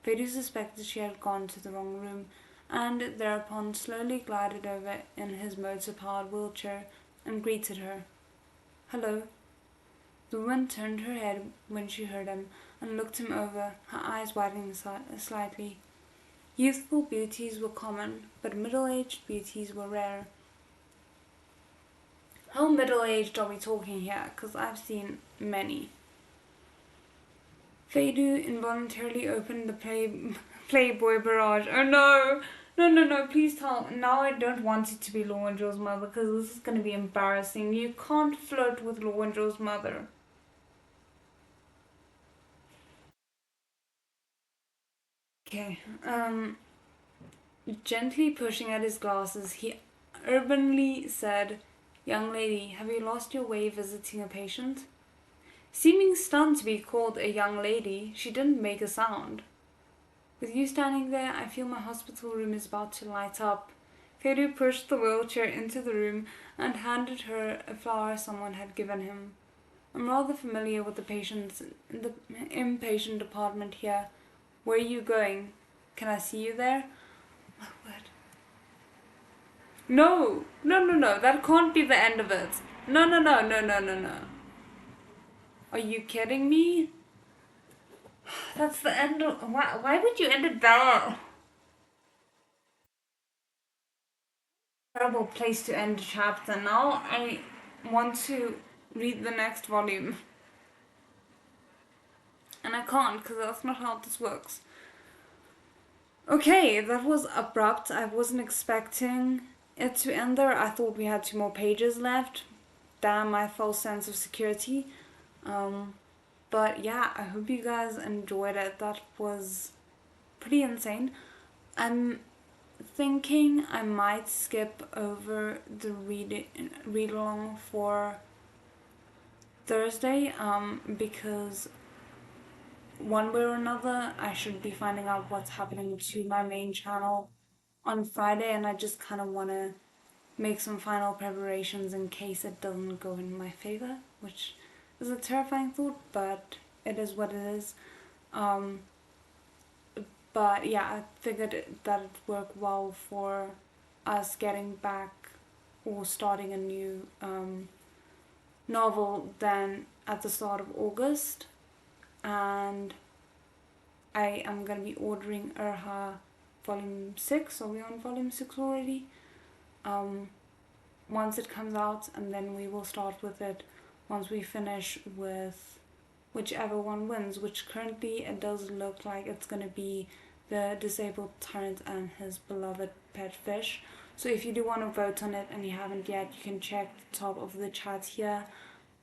Fedu suspected she had gone to the wrong room, and thereupon slowly glided over in his motor-powered wheelchair and greeted her. "Hello." The woman turned her head when she heard him and looked him over, her eyes widening slightly. Youthful beauties were common, but middle-aged beauties were rare. How middle-aged are we talking here? Because I've seen many. Fedu involuntarily opened the Playboy barrage. Oh no! No, please tell. Now I don't want it to be Law and Joe's mother, because this is going to be embarrassing. You can't flirt with Law and Joe's mother. Okay, gently pushing at his glasses, he urbanely said, "Young lady, have you lost your way visiting a patient?" Seeming stunned to be called a young lady, she didn't make a sound. "With you standing there, I feel my hospital room is about to light up." Fedu pushed the wheelchair into the room and handed her a flower someone had given him. "I'm rather familiar with the patients in the inpatient department here. Where are you going? Can I see you there?" My word. No, that can't be the end of it. No. Are you kidding me? That's the end of... Why would you end it there? Terrible place to end a chapter. Now I want to read the next volume. And I can't, because that's not how this works. Okay, that was abrupt. I wasn't expecting it to end there. I thought we had 2 more pages left. Damn my false sense of security. But yeah, I hope you guys enjoyed it. That was pretty insane. I'm thinking I might skip over the read along for Thursday, because one way or another I should be finding out what's happening to my main channel on Friday, and I just kind of want to make some final preparations in case it doesn't go in my favor, which is a terrifying thought, but it is what it is. But yeah, I figured that it'd work well for us getting back or starting a new novel then at the start of August. And I am going to be ordering Urha volume 6. Are we on volume 6 already? Once it comes out, and then we will start with it once we finish with whichever one wins, which currently it does look like it's going to be the disabled tyrant and his beloved pet fish. So if you do want to vote on it and you haven't yet, you can check the top of the chat here.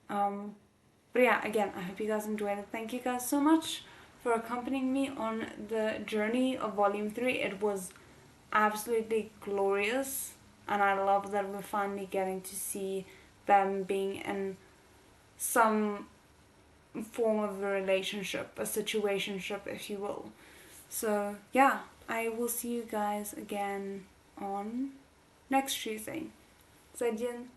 But yeah, again, I hope you guys enjoyed it. Thank you guys so much for accompanying me on the journey of volume 3. It was absolutely glorious, and I love that we're finally getting to see them being in some form of a relationship, a situationship, if you will. So yeah, I will see you guys again on next Tuesday. 再见。